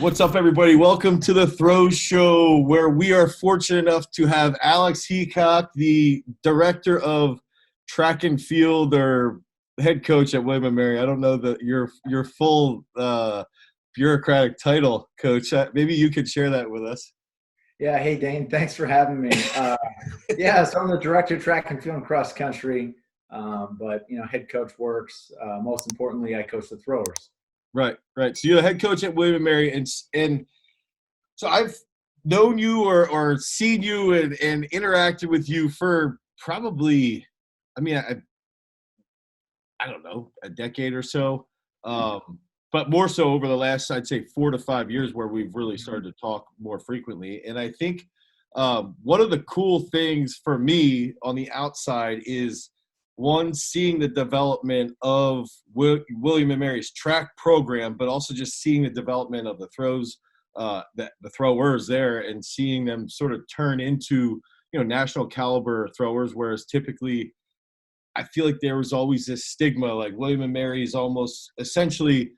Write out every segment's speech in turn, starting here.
What's up, everybody? Welcome to the Throw Show, where we are fortunate enough to have Alex Heacock, the director of track and field or head coach at William & Mary. I don't know your full bureaucratic title, Coach. Maybe you could share that with us. Yeah. Hey, Dane. Thanks for having me. So I'm the director of track and field and cross country. But head coach works. Most importantly, I coach the throwers. Right. So you're the head coach at William & Mary, and so I've known you or seen you and interacted with you for probably, I don't know, a decade or so. But more so over the last, I'd say, 4 to 5 years, where we've really started to talk more frequently. And I think one of the cool things for me on the outside is, one, seeing the development of William & Mary's track program, but also just seeing the development of the throws, the throwers there, and seeing them sort of turn into, national caliber throwers. Whereas typically, I feel like there was always this stigma, like William & Mary is almost essentially,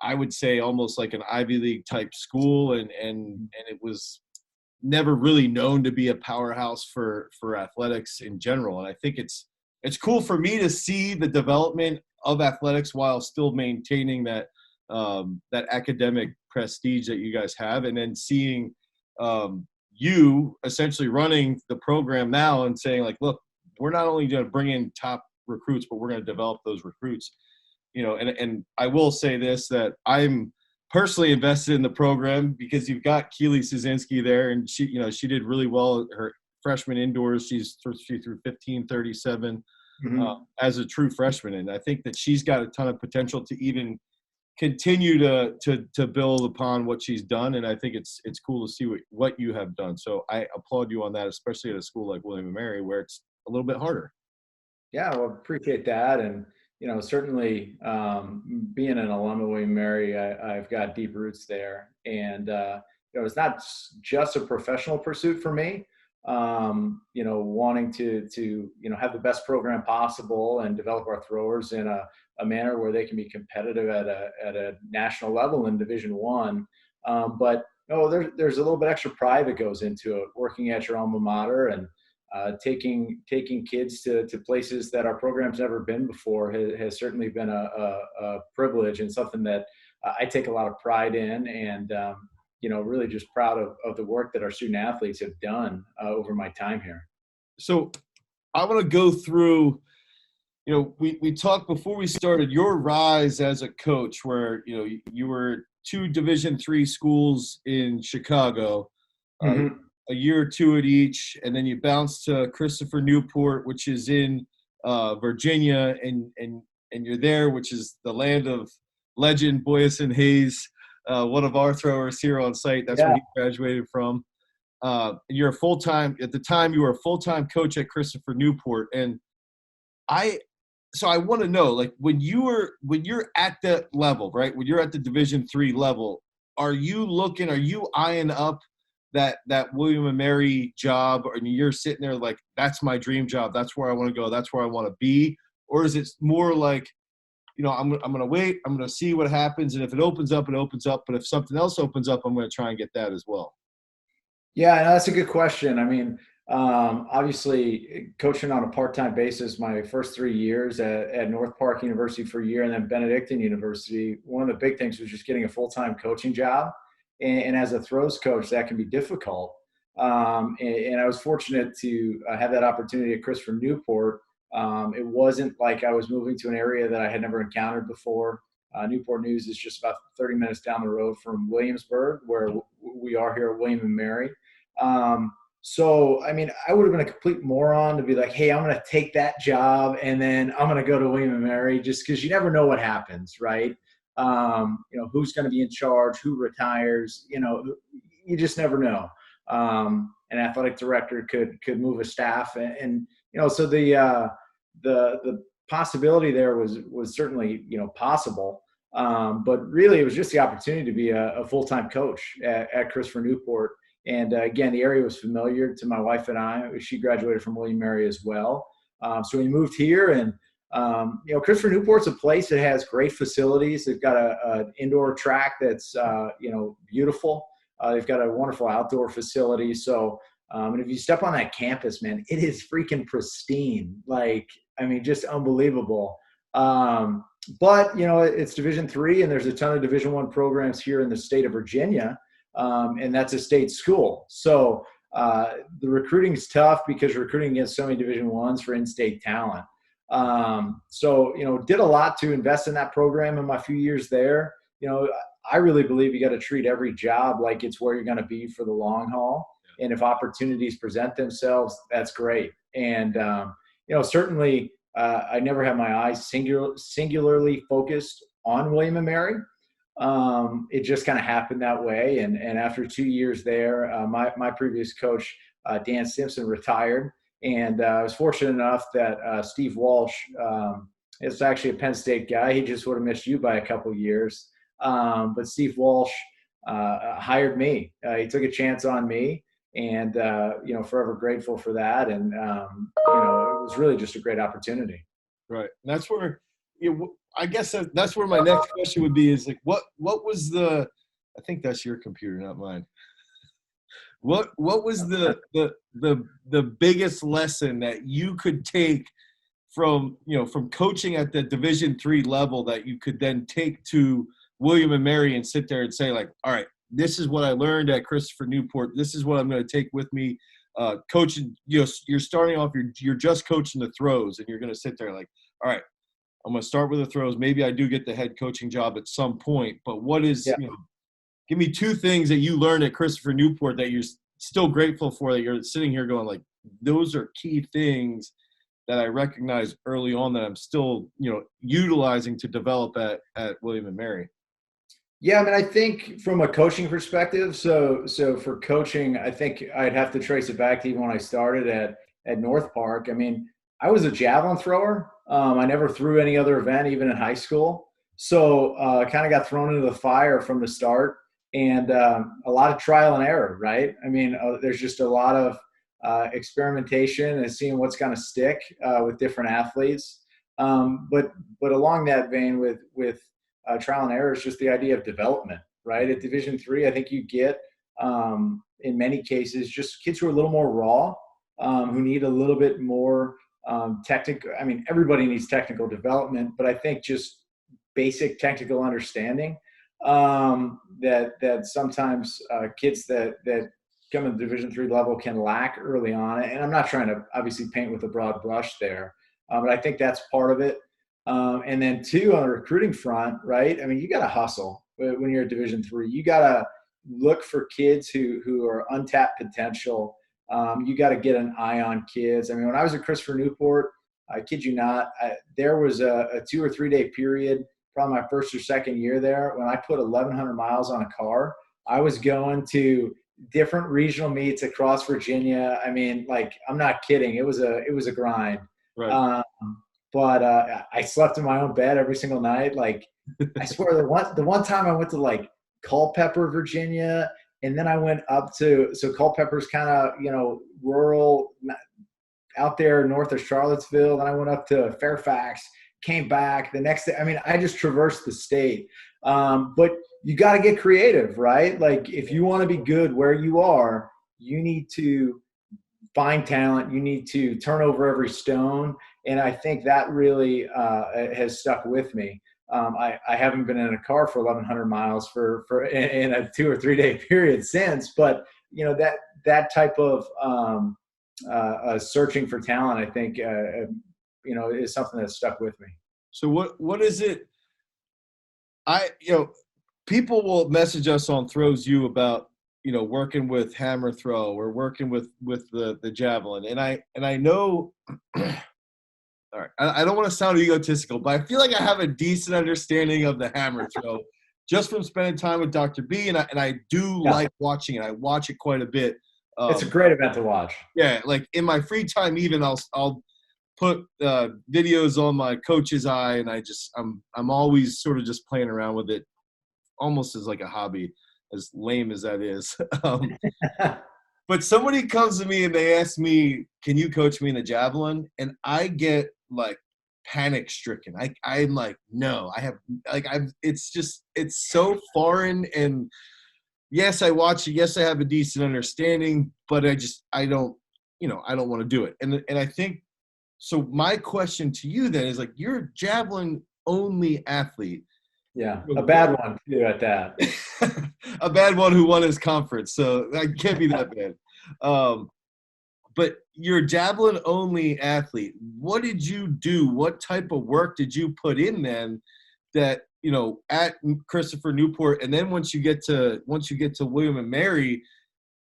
I would say, almost like an Ivy League type school, and it was never really known to be a powerhouse for athletics in general. And I think it's cool for me to see the development of athletics while still maintaining that academic prestige that you guys have, and then seeing you essentially running the program now and saying, like, look, we're not only going to bring in top recruits, but we're going to develop those recruits. And I will say this, that I'm personally invested in the program because you've got Keely Szynski there, and she did really well her freshman indoors. She threw 15:37 as a true freshman, and I think that she's got a ton of potential to even continue to build upon what she's done. And I think it's cool to see what you have done. So I applaud you on that, especially at a school like William & Mary, where it's a little bit harder. Yeah, well, appreciate that. And certainly being an alum of William & Mary, I've got deep roots there. And it's not just a professional pursuit for me. Wanting to have the best program possible and develop our throwers in a manner where they can be competitive at a national level in Division I. But there's a little bit extra pride that goes into it, working at your alma mater and taking kids to places that our program's never been before has certainly been a privilege, and something that I take a lot of pride in, and really just proud of the work that our student athletes have done over my time here. So I want to go through, we talked before we started your rise as a coach, where, you were 2 Division III schools in Chicago, a year or 2 at each, and then you bounced to Christopher Newport, which is in Virginia, and you're there, which is the land of legend Boyson Hayes, one of our throwers here on site. That's where he graduated from. You're at the time you were a full-time coach at Christopher Newport. And I want to know, like, when you're at that level, right? When you're at the Division III level, are you eyeing up that William & Mary job, and you're sitting there like, that's my dream job, that's where I want to go, that's where I want to be? Or is it more like, I'm going to wait, I'm going to see what happens, and if it opens up, it opens up, but if something else opens up, I'm going to try and get that as well? Yeah, no, that's a good question. I mean, obviously coaching on a part-time basis my first 3 years at North Park University for a year, and then Benedictine University, one of the big things was just getting a full-time coaching job. And as a throws coach, that can be difficult. And I was fortunate to have that opportunity at Christopher Newport. It wasn't like I was moving to an area that I had never encountered before. Newport News is just about 30 minutes down the road from Williamsburg, where we are here at William & Mary. So, I mean, I would have been a complete moron to be like, hey, I'm going to take that job and then I'm going to go to William & Mary, just because you never know what happens, right? Who's going to be in charge, who retires, you just never know. An athletic director could move a staff, and so the possibility there was certainly, possible. But really it was just the opportunity to be a full-time coach at Christopher Newport. And again, the area was familiar to my wife and I. She graduated from William & Mary as well. So we moved here, and Christopher Newport's a place that has great facilities. They've got an indoor track that's, beautiful. They've got a wonderful outdoor facility. So, and if you step on that campus, man, it is freaking pristine. Just unbelievable. But it's Division III, and there's a ton of Division I programs here in the state of Virginia, and that's a state school. So the recruiting is tough because recruiting against so many Division Is for in-state talent. Did a lot to invest in that program in my few years there. I really believe you got to treat every job like it's where you're going to be for the long haul. And if opportunities present themselves, that's great. And, certainly I never had my eyes singularly focused on William & Mary. It just kind of happened that way. And after 2 years there, my previous coach, Dan Simpson, retired. And I was fortunate enough that Steve Walsh is actually a Penn State guy. He just would have missed you by a couple of years. But Steve Walsh hired me. He took a chance on me, and forever grateful for that. And it was really just a great opportunity. Right. And that's where I guess that's where my next question would be, is like, what was the – I think that's your computer, not mine. What was the biggest lesson that you could take from coaching at the Division III level that you could then take to William & Mary and sit there and say, like, all right, this is what I learned at Christopher Newport. This is what I'm going to take with me. Coaching, you're starting off, you're just coaching the throws, and you're going to sit there like, all right, I'm going to start with the throws. Maybe I do get the head coaching job at some point, but what is, give me 2 things that you learned at Christopher Newport that you're still grateful for, that you're sitting here going like, those are key things that I recognized early on that I'm still, utilizing to develop at William & Mary. Yeah, I think from a coaching perspective, so for coaching, I think I'd have to trace it back to even when I started at North Park. I was a javelin thrower. I never threw any other event, even in high school. So kind of got thrown into the fire from the start. And a lot of trial and error, right? There's just a lot of experimentation and seeing what's going to stick with different athletes. But along that vein with trial and error is just the idea of development, right? At Division III, I think you get, in many cases, just kids who are a little more raw, who need a little bit more technical. Everybody needs technical development, but I think just basic technical understanding that sometimes kids that come to the Division III level can lack early on. And I'm not trying to obviously paint with a broad brush there, but I think that's part of it. And then 2, on the recruiting front, right? You got to hustle when you're at Division III. You got to look for kids who are untapped potential. You got to get an eye on kids. When I was at Christopher Newport, I kid you not, there was a 2 or 3 day period, probably my first or second year there, when I put 1,100 miles on a car. I was going to different regional meets across Virginia. I'm not kidding. It was a grind. Right. But I slept in my own bed every single night. I swear the one time I went to Culpeper, Virginia, and then I went up to, so Culpeper's kind of, rural out there north of Charlottesville. Then I went up to Fairfax, came back the next day. I just traversed the state. But you got to get creative, right? If you want to be good where you are, you need to find talent. You need to turn over every stone. And I think that really has stuck with me. I haven't been in a car for 1,100 miles for in a 2 or 3 day period since, but that type of searching for talent, I think, is something that's stuck with me. So what is it? People will message us on Throws You about, working with hammer throw or working with the javelin. And I know, all right, I don't want to sound egotistical, but I feel like I have a decent understanding of the hammer throw just from spending time with Dr. B. And I do like watching it. I watch it quite a bit. It's a great event to watch. Yeah. In my free time, even I'll put videos on my coach's eye, and I'm always sort of just playing around with it, almost as like a hobby, as lame as that is. But somebody comes to me and they ask me, can you coach me in the javelin? And I get panic stricken. I'm like, no, it's so foreign. And yes, I watch it. Yes, I have a decent understanding, but I don't want to do it. And I think, so my question to you then is, like, you're a javelin only athlete. Yeah, a bad one too at that. A bad one who won his conference, so that can't be that bad. But you're a javelin only athlete. What did you do? What type of work did you put in then that, at Christopher Newport, and then once you get to William and Mary,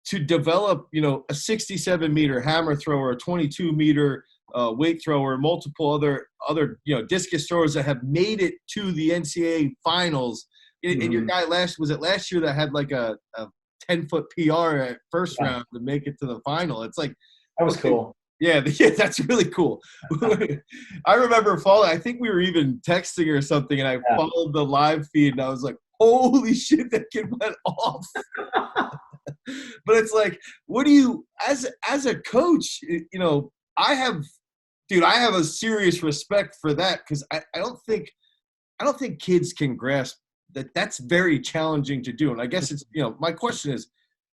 to develop, a 67-meter hammer thrower, a 22-meter weight thrower, multiple other discus throwers that have made it to the NCAA finals. And your guy last year that had like a 10-foot PR at first round to make it to the final. It's like, that was cool. Yeah, that's really cool. I remember I think we were even texting or something, and I followed the live feed, and I was like, holy shit, that kid went off. But it's like, what do you, as a coach, I have a serious respect for that, because I don't think kids can grasp that that's very challenging to do. And I guess it's, my question is,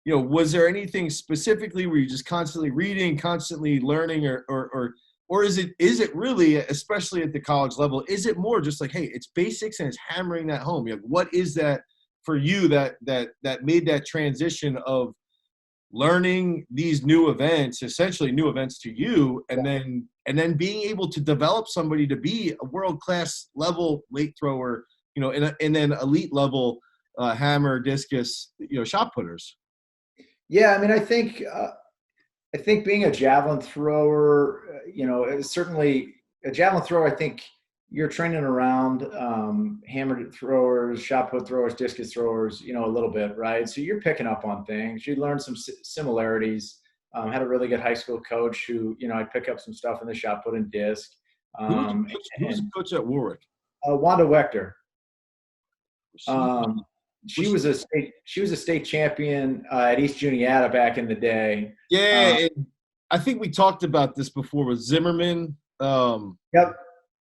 was there anything specifically where you're just constantly reading, constantly learning, or is it really, especially at the college level, is it more just like, hey, it's basics and it's hammering that home? What is that for you that made that transition of learning these new events, essentially new events to you, and then being able to develop somebody to be a world-class level weight thrower, and then elite level hammer, discus, shot putters? Yeah, I mean, I think being a javelin thrower, certainly a javelin thrower, I think you're training around hammer throwers, shot put throwers, discus throwers, a little bit, right? So you're picking up on things. You learn some similarities. Had a really good high school coach who, I'd pick up some stuff in the shot put and disc. Who was the coach at Warwick? Wanda Wechter. She was a state champion at East Juniata back in the day. Yeah, I think we talked about this before with Zimmerman. Yep.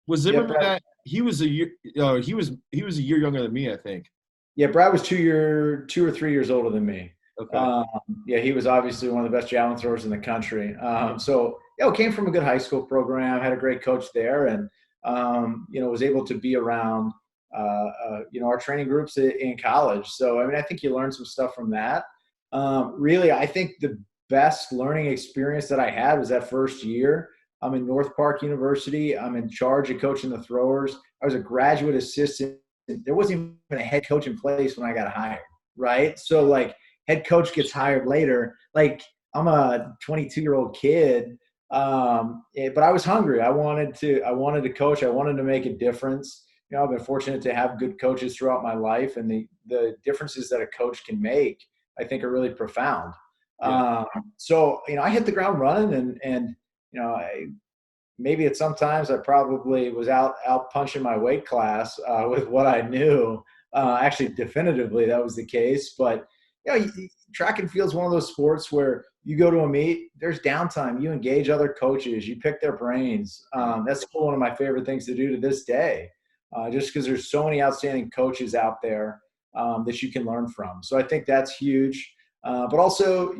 Was Zimmerman that he was a year? He was a year younger than me, I think. Yeah, Brad was 2 or 3 years older than me. Okay. Yeah, he was obviously one of the best javelin throwers in the country. So came from a good high school program, had a great coach there, and was able to be around our training groups in college. So, I mean, I think you learn some stuff from that. Really, I think the best learning experience that I had was that first year. I'm in North Park University. I'm in charge of coaching the throwers. I was a graduate assistant. There wasn't even a head coach in place when I got hired, right? So, like, head coach gets hired later. Like, I'm a 22-year-old kid, but I was hungry. I wanted to coach. I wanted to make a difference. I've been fortunate to have good coaches throughout my life, and the differences that a coach can make, I think, are really profound. Yeah. So, I hit the ground running, and maybe at sometimes I probably was out punching my weight class with what I knew. Actually, definitively, that was the case. But track and field is one of those sports where you go to a meet, there's downtime, you engage other coaches, you pick their brains. That's still one of my favorite things to do to this day. Just because there's so many outstanding coaches out there that you can learn from. So I think that's huge. But also,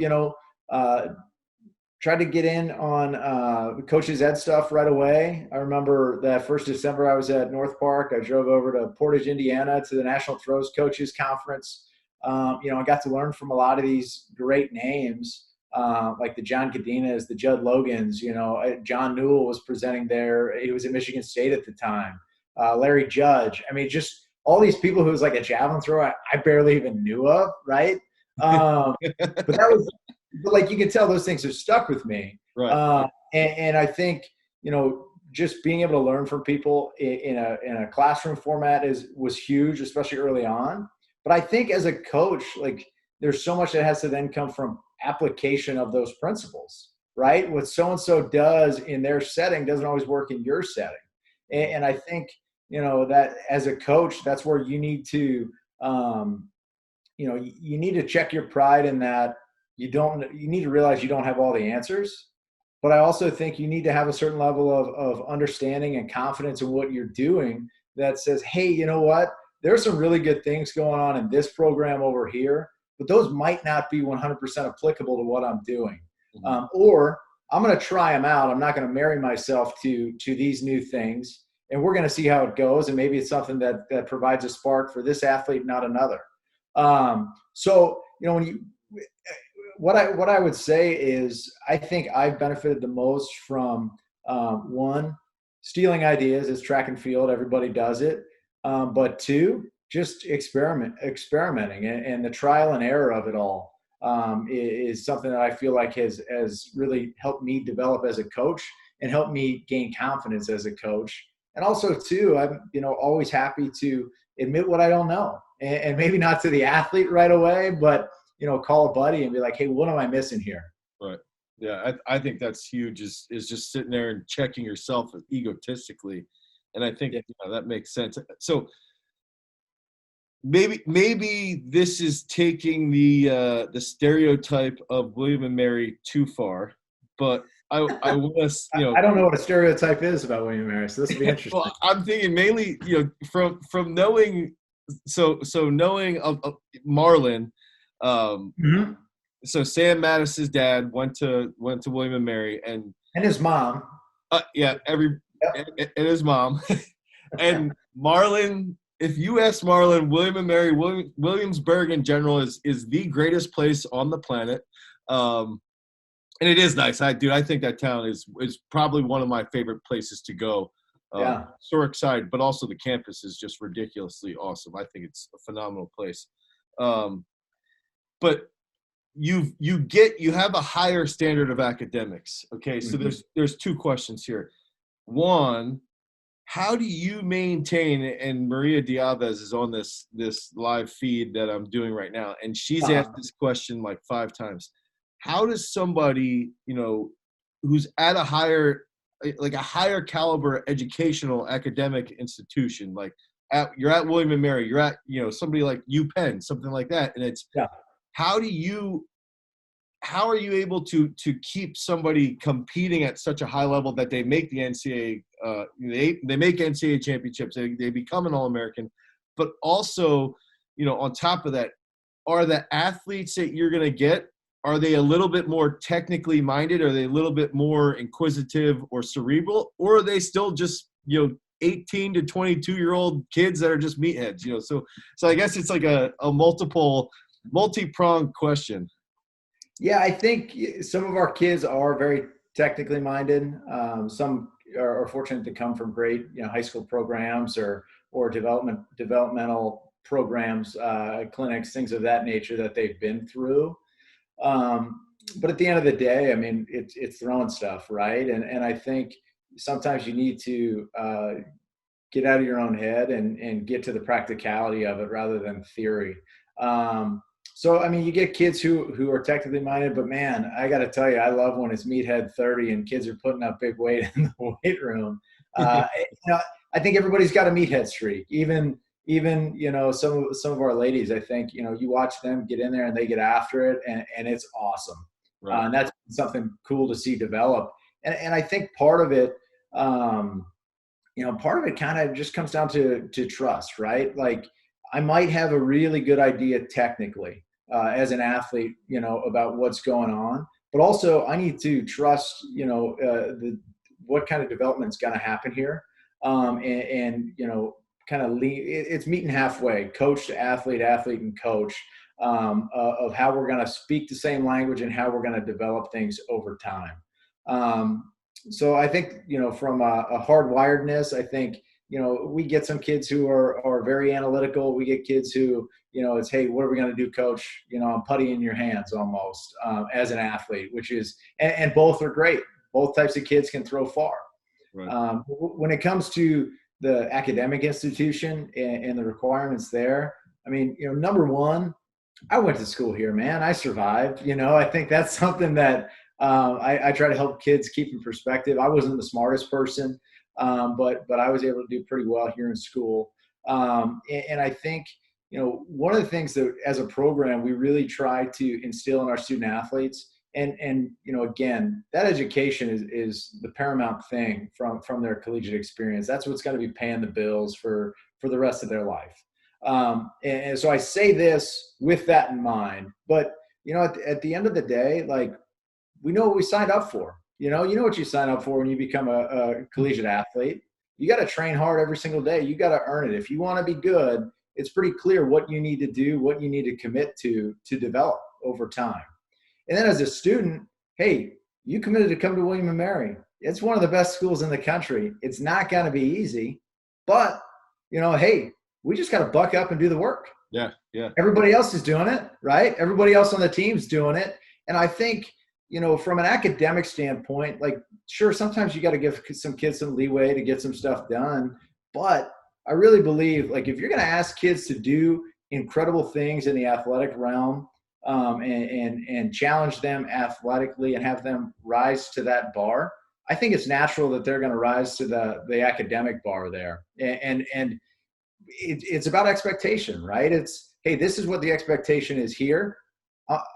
tried to get in on coaches ed stuff right away. I remember that first December I was at North Park. I drove over to Portage, Indiana to the National Throws Coaches Conference. I got to learn from a lot of these great names, like the John Cadinas, the Judd Logans. John Newell was presenting there. He was at Michigan State at the time. Larry Judge. I mean, just all these people who was like a javelin thrower I barely even knew of, right? But like you can tell those things have stuck with me. Right. And I think, just being able to learn from people in a classroom format was huge, especially early on. But I think as a coach, like there's so much that has to then come from application of those principles, right? What so-and-so does in their setting doesn't always work in your setting. And I think, that as a coach, that's where you need to, you need to check your pride in that you need to realize you don't have all the answers. but I also think you need to have a certain level of understanding and confidence in what you're doing that says, hey, you know what? There's some really good things going on in this program over here, but those might not be 100% applicable to what I'm doing. Or I'm going to try them out. I'm not going to marry myself to these new things, and we're going to see how it goes. And maybe it's something that provides a spark for this athlete, not another. So, what I would say is I think I've benefited the most from one, stealing ideas. It's track and field. Everybody does it. But two, just experimenting and the trial and error of it all is something that I feel like has really helped me develop as a coach and helped me gain confidence as a coach. And also too, I'm always happy to admit what I don't know, and maybe not to the athlete right away, but call a buddy and be like, hey, what am I missing here? Right. Yeah, I think that's huge. Is just sitting there and checking yourself egotistically, and I think that makes sense. So maybe this is taking the stereotype of William and Mary too far, but I want to I don't know what a stereotype is about William and Mary, so this will be interesting. Well, I'm thinking mainly from knowing knowing of Marlon. So Sam Mattis's dad went to William and Mary and his mom. And his mom. And Marlon, if you ask Marlon, William and Mary, Williamsburg in general is the greatest place on the planet. And it is nice. I think that town is probably one of my favorite places to go. Historic side, but also the campus is just ridiculously awesome. I think it's a phenomenal place. But you have a higher standard of academics. Okay, so there's two questions here. One, how do you maintain, and Maria Diavez is on this live feed that I'm doing right now, and she's asked this question like 5 times. How does somebody, who's at a higher caliber educational academic institution, like you're at William and Mary, you're at, somebody like UPenn, something like that, and it's how are you able to keep somebody competing at such a high level that they make the NCAA, they make NCAA championships, they become an All-American, but also, on top of that, are the athletes that you're going to get, are they a little bit more technically minded? Are they a little bit more inquisitive or cerebral? Or are they still just, 18 to 22-year-old kids that are just meatheads? So I guess it's like a multi-pronged question. Yeah, I think some of our kids are very technically minded. Some are fortunate to come from great, high school programs or developmental programs, clinics, things of that nature that they've been through. But at the end of the day, I mean, it's throwing stuff, right? And I think sometimes you need to get out of your own head and get to the practicality of it rather than theory. So, I mean, you get kids who are technically minded, but man, I got to tell you, I love when it's meathead 30 and kids are putting up big weight in the weight room. I think everybody's got a meathead streak, even some of our ladies. I think you watch them get in there and they get after it, and it's awesome. Right. And that's something cool to see develop. And I think part of it kind of just comes down to trust, right? Like I might have a really good idea technically as an athlete, about what's going on, but also I need to trust, what kind of development is going to happen here, and kind of it's meeting halfway, coach to athlete, athlete and coach, of how we're going to speak the same language and how we're going to develop things over time. So I think, from a hardwiredness, I think, we get some kids who are very analytical. We get kids who, it's, hey, what are we going to do, coach? I'm putty in your hands almost, as an athlete, which is, and both are great. Both types of kids can throw far. Right. When it comes to the academic institution and the requirements there, I mean, number one, I went to school here, man. I survived. I think that's something that I try to help kids keep in perspective. I wasn't the smartest person, but I was able to do pretty well here in school. And I think, one of the things that as a program we really try to instill in our student athletes And again, that education is the paramount thing from their collegiate experience. That's what's going to be paying the bills for the rest of their life. And so I say this with that in mind. But at the end of the day, like, we know what we signed up for. You know what you sign up for when you become a collegiate athlete. You got to train hard every single day. You got to earn it. If you want to be good, it's pretty clear what you need to do, what you need to commit to develop over time. And then as a student, hey, you committed to come to William & Mary. It's one of the best schools in the country. It's not going to be easy, but hey, we just got to buck up and do the work. Yeah. Everybody else is doing it, right? Everybody else on the team's doing it. And I think, from an academic standpoint, like, sure, sometimes you got to give some kids some leeway to get some stuff done. But I really believe, like, if you're going to ask kids to do incredible things in the athletic realm, and challenge them athletically and have them rise to that bar, I think it's natural that they're going to rise to the academic bar there. And it's about expectation, right? It's, hey, this is what the expectation is here.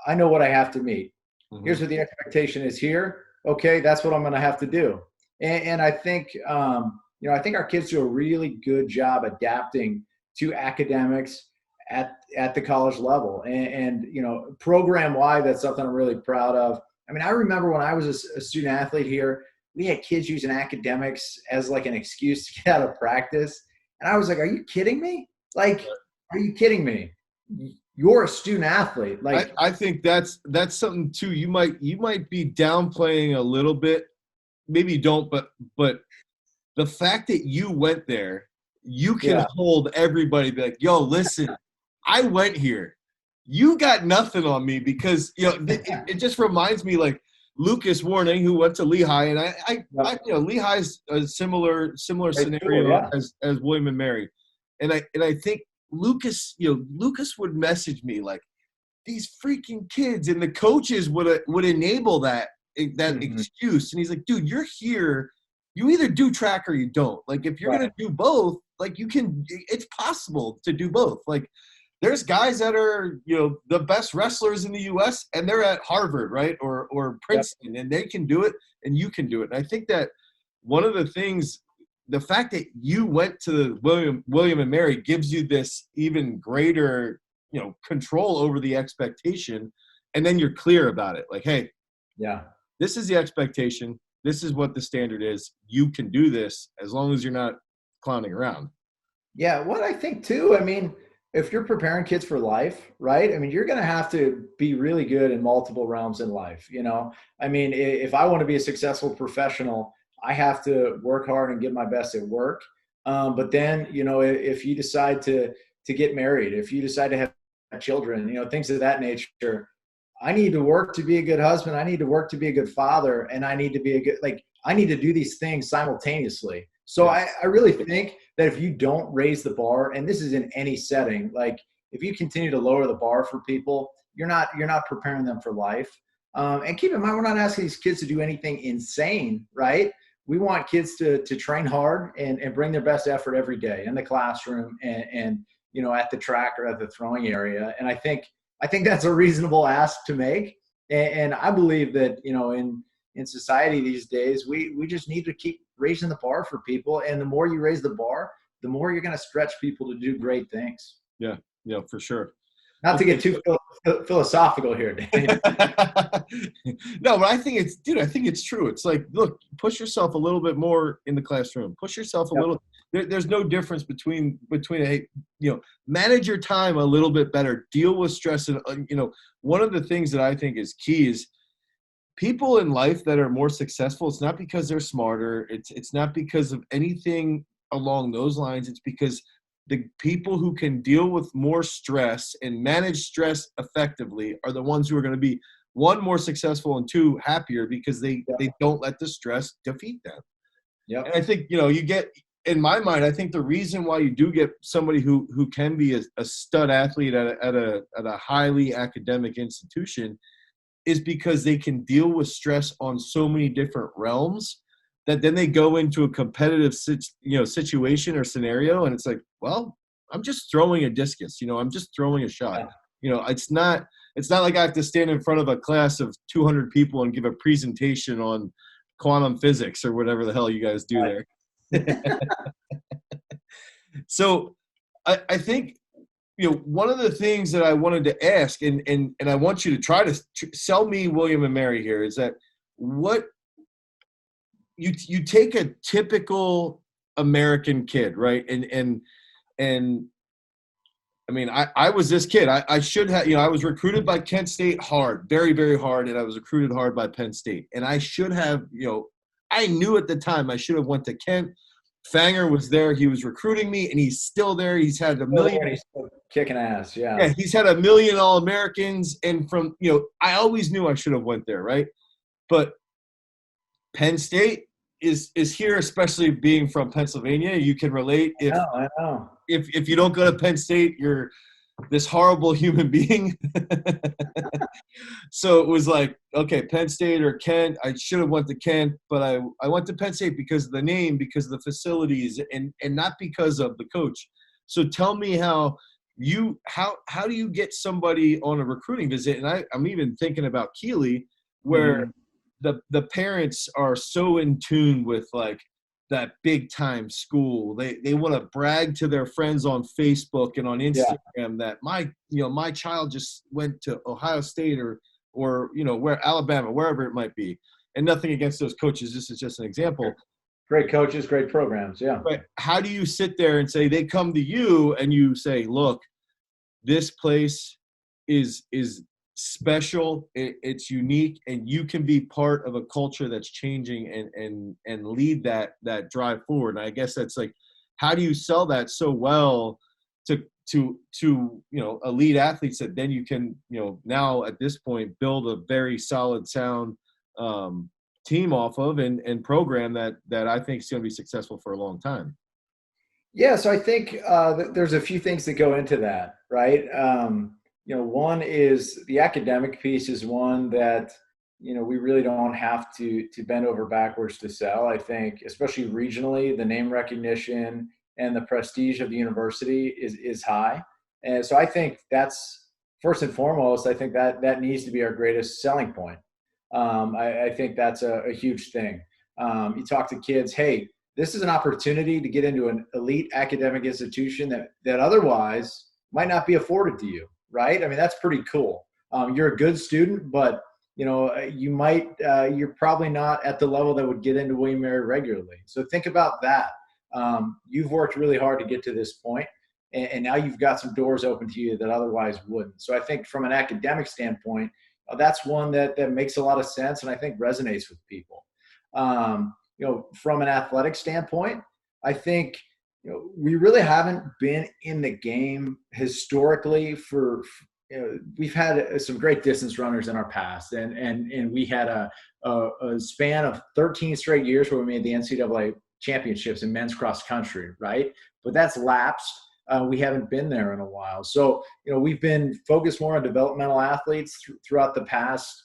I know what I have to meet. Mm-hmm. Here's what the expectation is here. Okay, that's what I'm going to have to do. And I think, I think our kids do a really good job adapting to academics at the college level. And program-wide, that's something I'm really proud of. I mean, I remember when I was a student athlete here, we had kids using academics as like an excuse to get out of practice. And I was like, are you kidding me? Like, are you kidding me? You're a student athlete. Like, I think that's something too. You might be downplaying a little bit. Maybe you don't, but the fact that you went there, you can hold everybody, be like, yo, listen, I went here. You got nothing on me, because it just reminds me, like, Lucas Warning, who went to Lehigh, and I Lehigh's a similar scenario as William & Mary, and I think Lucas would message me like, these freaking kids, and the coaches would enable that excuse, and he's like, dude, you're here, you either do track or you don't. Like, if you're gonna do both, like, it's possible to do both. Like, there's guys that are, the best wrestlers in the U.S. and they're at Harvard, right? Or Princeton, and they can do it and you can do it. And I think that one of the things, the fact that you went to William & Mary gives you this even greater, control over the expectation. And then you're clear about it. Like, hey, this is the expectation. This is what the standard is. You can do this as long as you're not clowning around. Yeah. What I think too, I mean, if you're preparing kids for life, right? I mean, you're going to have to be really good in multiple realms in life. I mean, if I want to be a successful professional, I have to work hard and give my best at work. But then, if you decide to get married, if you decide to have children, things of that nature, I need to work to be a good husband. I need to work to be a good father. And I need to be I need to do these things simultaneously. So I really think that if you don't raise the bar, and this is in any setting, like, if you continue to lower the bar for people, you're not preparing them for life. And keep in mind, we're not asking these kids to do anything insane, right? We want kids to train hard and bring their best effort every day in the classroom and at the track or at the throwing area. And I think that's a reasonable ask to make. And I believe that, in society these days, we just need to keep raising the bar for people. And the more you raise the bar, the more you're going to stretch people to do great things. Yeah, for sure. Not to get too philosophical here, Dave. No, but I think it's true. It's like, look, push yourself a little bit more in the classroom. Push yourself a little. There's no difference between manage your time a little bit better. Deal with stress. And, one of the things that I think is key is people in life that are more successful. It's not because they're smarter. It's not because of anything along those lines. It's because the people who can deal with more stress and manage stress effectively are the ones who are going to be, one, more successful, and two, happier, because they don't let the stress defeat them. Yeah. And I think, you get, in my mind, I think the reason why you do get somebody who can be a stud athlete at a highly academic institution is because they can deal with stress on so many different realms that then they go into a competitive situation or scenario, and it's like, well, I'm just throwing a discus, I'm just throwing a shot. Yeah. It's not it's not like I have to stand in front of a class of 200 people and give a presentation on quantum physics or whatever the hell you guys do there. So I think, one of the things that I wanted to ask, and I want you to try to sell me William and Mary here, is that what you take a typical American kid, right? And I mean, I was this kid. I should have, I was recruited by Kent State hard, very, very hard, and I was recruited hard by Penn State. And I should have, I knew at the time I should have went to Kent. Fanger was there. He was recruiting me, and he's still there. He's had a million. He's still kicking ass, yeah. Yeah, he's had a million All-Americans, and from, I always knew I should have went there, right? But Penn State is here, especially being from Pennsylvania. You can relate. I know. If you don't go to Penn State, you're this horrible human being. So it was like, okay, Penn State or Kent. I should have went to Kent, but I went to Penn State because of the name, because of the facilities, and not because of the coach. So tell me how do you get somebody on a recruiting visit? And I'm even thinking about Keeley, where the parents are so in tune with like that big time school. They want to brag to their friends on Facebook and on Instagram that my child just went to Ohio State or where Alabama, wherever it might be. And nothing against those coaches. This is just an example. Great coaches, great programs. Yeah. But how do you sit there and say, they come to you and you say, look, this place is special, it's unique, and you can be part of a culture that's changing and lead that drive forward. And I guess that's like, how do you sell that so well to elite athletes that then you can now at this point build a very solid, sound team off of and program that I think is going to be successful for a long time. Yeah, so I think there's a few things that go into that, right? One is the academic piece is one that, we really don't have to bend over backwards to sell. I think, especially regionally, the name recognition and the prestige of the university is high. And so I think that's first and foremost, I think that needs to be our greatest selling point. I think that's a huge thing. You talk to kids, hey, this is an opportunity to get into an elite academic institution that otherwise might not be afforded to you, right? I mean, that's pretty cool. You're a good student, but you're probably not at the level that would get into William & Mary regularly. So think about that. You've worked really hard to get to this point, and now you've got some doors open to you that otherwise wouldn't. So I think from an academic standpoint, that's one that makes a lot of sense and I think resonates with people. From an athletic standpoint, I think, we really haven't been in the game historically we've had some great distance runners in our past and we had a span of 13 straight years where we made the NCAA championships in men's cross country, right? But that's lapsed. We haven't been there in a while. So, we've been focused more on developmental athletes throughout the past,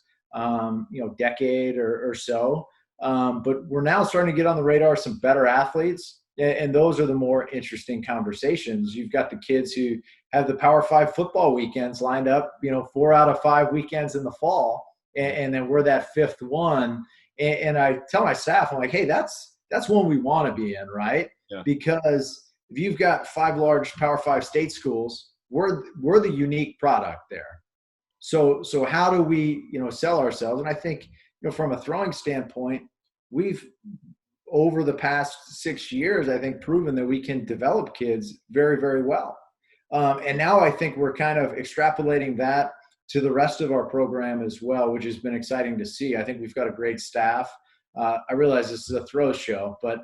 decade or so. But we're now starting to get on the radar some better athletes, and those are the more interesting conversations. You've got the kids who have the Power 5 football weekends lined up, 4 out of 5 weekends in the fall, and then we're that fifth one. And I tell my staff, I'm like, hey, that's one we want to be in, right? Yeah. Because if you've got 5 large Power 5 state schools, we're the unique product there. So how do we, sell ourselves? And I think, from a throwing standpoint, we've, over the past 6 years, I think, proven that we can develop kids very, very well. And now I think we're kind of extrapolating that to the rest of our program as well, which has been exciting to see. I think we've got a great staff. I realize this is a throw show, but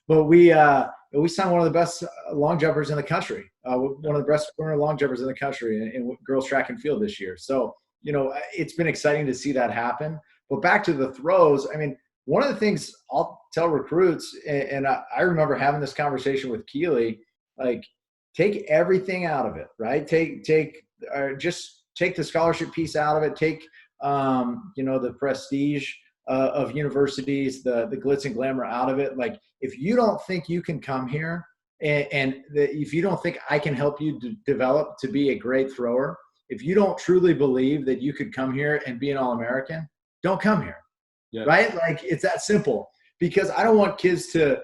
we signed one of the best long jumpers in the country, one of the best long jumpers in the country in girls track and field this year. So, it's been exciting to see that happen. But back to the throws, I mean, one of the things I'll tell recruits, and I remember having this conversation with Keeley, like, take everything out of it, right? Just take the scholarship piece out of it. Take, the prestige of universities, the glitz and glamour out of it. Like, if you don't think you can come here if you don't think I can help you develop to be a great thrower, if you don't truly believe that you could come here and be an All-American, don't come here. Yeah. Right? Like, it's that simple, because I don't want kids to,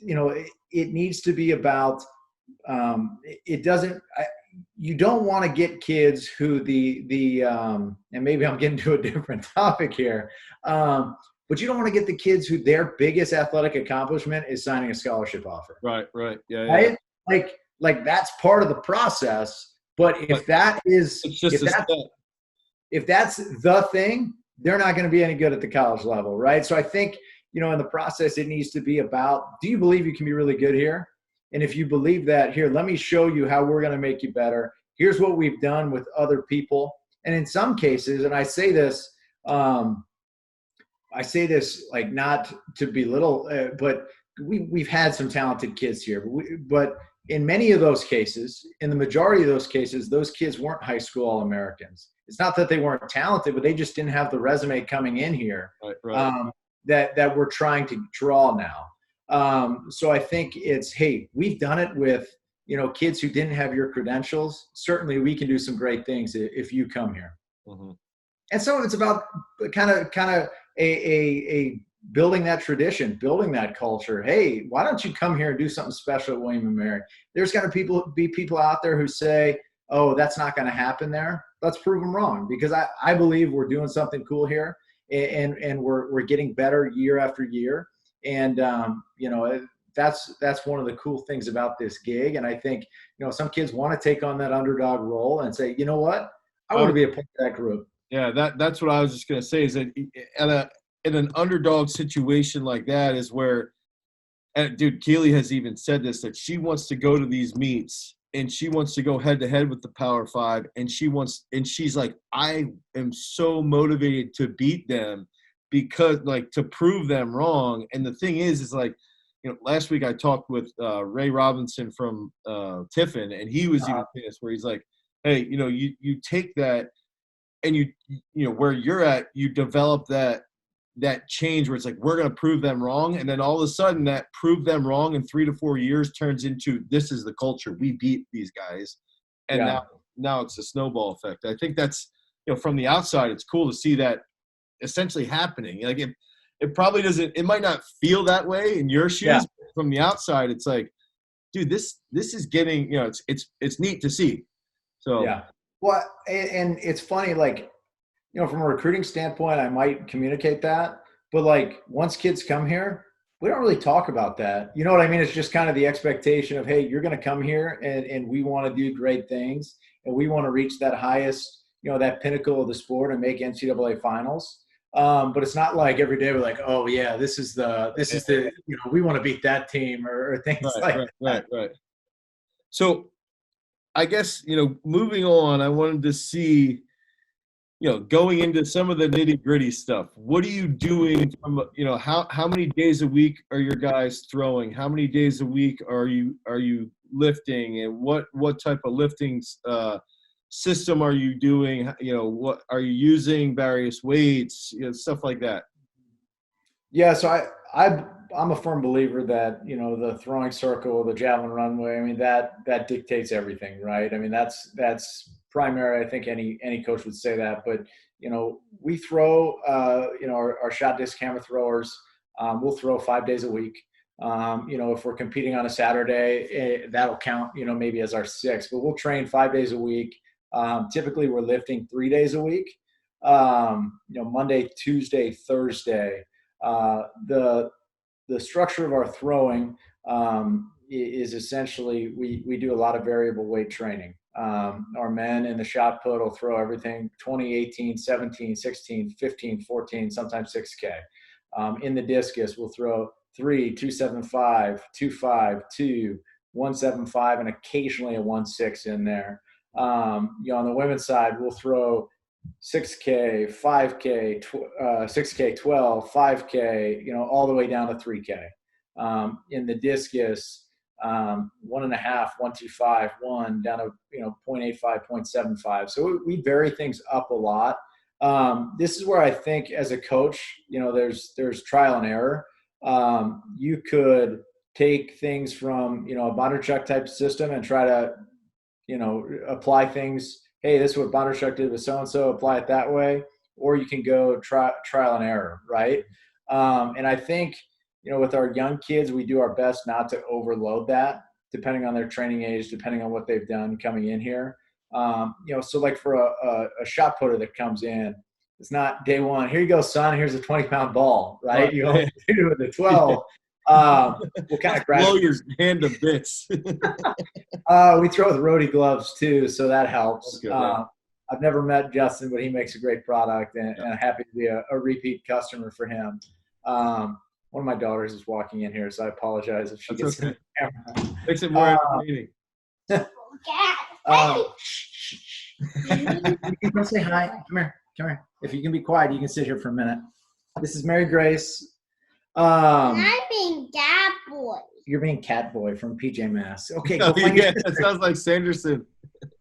it needs to be about, you don't want to get kids who and maybe I'm getting to a different topic here, but you don't want to get the kids who their biggest athletic accomplishment is signing a scholarship offer. Right. Yeah. Right? Like that's part of the process. But if that's the thing, they're not going to be any good at the college level, right? So I think, in the process, it needs to be about, do you believe you can be really good here? And if you believe that, here, let me show you how we're going to make you better. Here's what we've done with other people. And in some cases, and I say this like not to belittle, but we've had some talented kids here. But in many of those cases, in the majority of those cases, those kids weren't high school All-Americans. It's not that they weren't talented, but they just didn't have the resume coming in here. Right. That we're trying to draw now. So I think it's, hey, we've done it with, kids who didn't have your credentials. Certainly we can do some great things if you come here. Mm-hmm. And so it's about kind of a building that tradition, building that culture. Hey, why don't you come here and do something special at William & Mary? There's going to be people out there who say, oh, that's not going to happen there. Let's prove them wrong, because I believe we're doing something cool here. And we're getting better year after year, and that's one of the cool things about this gig. And I think some kids want to take on that underdog role and say, you know what, I want to be a part of that group. Yeah, that's what I was just going to say, is that in an underdog situation like that is where, and dude, Keely has even said this, that she wants to go to these meets and she wants to go head to head with the Power Five, and she's like, I am so motivated to beat them, because like, to prove them wrong. And the thing is like, last week I talked with Ray Robinson from Tiffin, and he was even saying this, where he's like, hey, you take that, and you where you're at, you develop that change where it's like, we're going to prove them wrong. And then all of a sudden that prove them wrong in 3 to 4 years turns into, this is the culture. We beat these guys. And now it's a snowball effect. I think that's, from the outside, it's cool to see that essentially happening. Like it probably doesn't, it might not feel that way in your shoes. But from the outside, it's like, dude, this is getting, it's neat to see. So, yeah. Well, and it's funny, like, from a recruiting standpoint, I might communicate that, but like, once kids come here, we don't really talk about that. You know what I mean? It's just kind of the expectation of, hey, you're going to come here and we want to do great things, and we want to reach that highest, that pinnacle of the sport and make NCAA finals. But it's not like every day we're like, oh yeah, this is the, we want to beat that team or things like that. Right. So I guess, moving on, I wanted to see, going into some of the nitty-gritty stuff. What are you doing from, how many days a week are your guys throwing? How many days a week are you lifting? And what type of lifting system are you doing? What are you using, various weights, stuff like that? Yeah, so I'm a firm believer that, the throwing circle, the javelin runway, I mean, that dictates everything, right? I mean, that's primary. I think any coach would say that, but, we throw, our shot disc hammer throwers, we'll throw 5 days a week. If we're competing on a Saturday, that'll count, maybe as our 6, but we'll train 5 days a week. Typically we're lifting 3 days a week, Monday, Tuesday, Thursday. The structure of our throwing is essentially we do a lot of variable weight training. Our men in the shot put will throw everything 20, 18, 17, 16, 15, 14, sometimes 6K. In the discus, we'll throw 3, 275, 25, 2, 175, and occasionally a 16 in there. On the women's side, we'll throw 6K, 5K, 6K, 12, 5K, all the way down to 3K. In the discus, 1.5, 125, 1 down to 0.85, 0.75. So we vary things up a lot. This is where I think as a coach, there's trial and error. You could take things from a Bondarchuk type system and try to apply things. hey, this is what Bondarchuk did with so-and-so, apply it that way, or you can go trial and error, right? And I think, with our young kids, we do our best not to overload that, depending on their training age, depending on what they've done coming in here. So like for a shot putter that comes in, it's not day one, here you go, son, here's a 20-pound ball, right? You only do it at 12. We'll kind of blow your hand to bits. We throw with roadie gloves too, so that helps. Okay, right. I've never met Justin, but he makes a great product, and I'm happy to be a repeat customer for him. One of my daughters is walking in here, so I apologize if she gets in the camera. Makes it more entertaining. You can come say hi. Come here. If you can be quiet, you can sit here for a minute. This is Mary Grace. I'm being cat boy. You're being cat boy from PJ Masks. Okay, That sounds like Sanderson.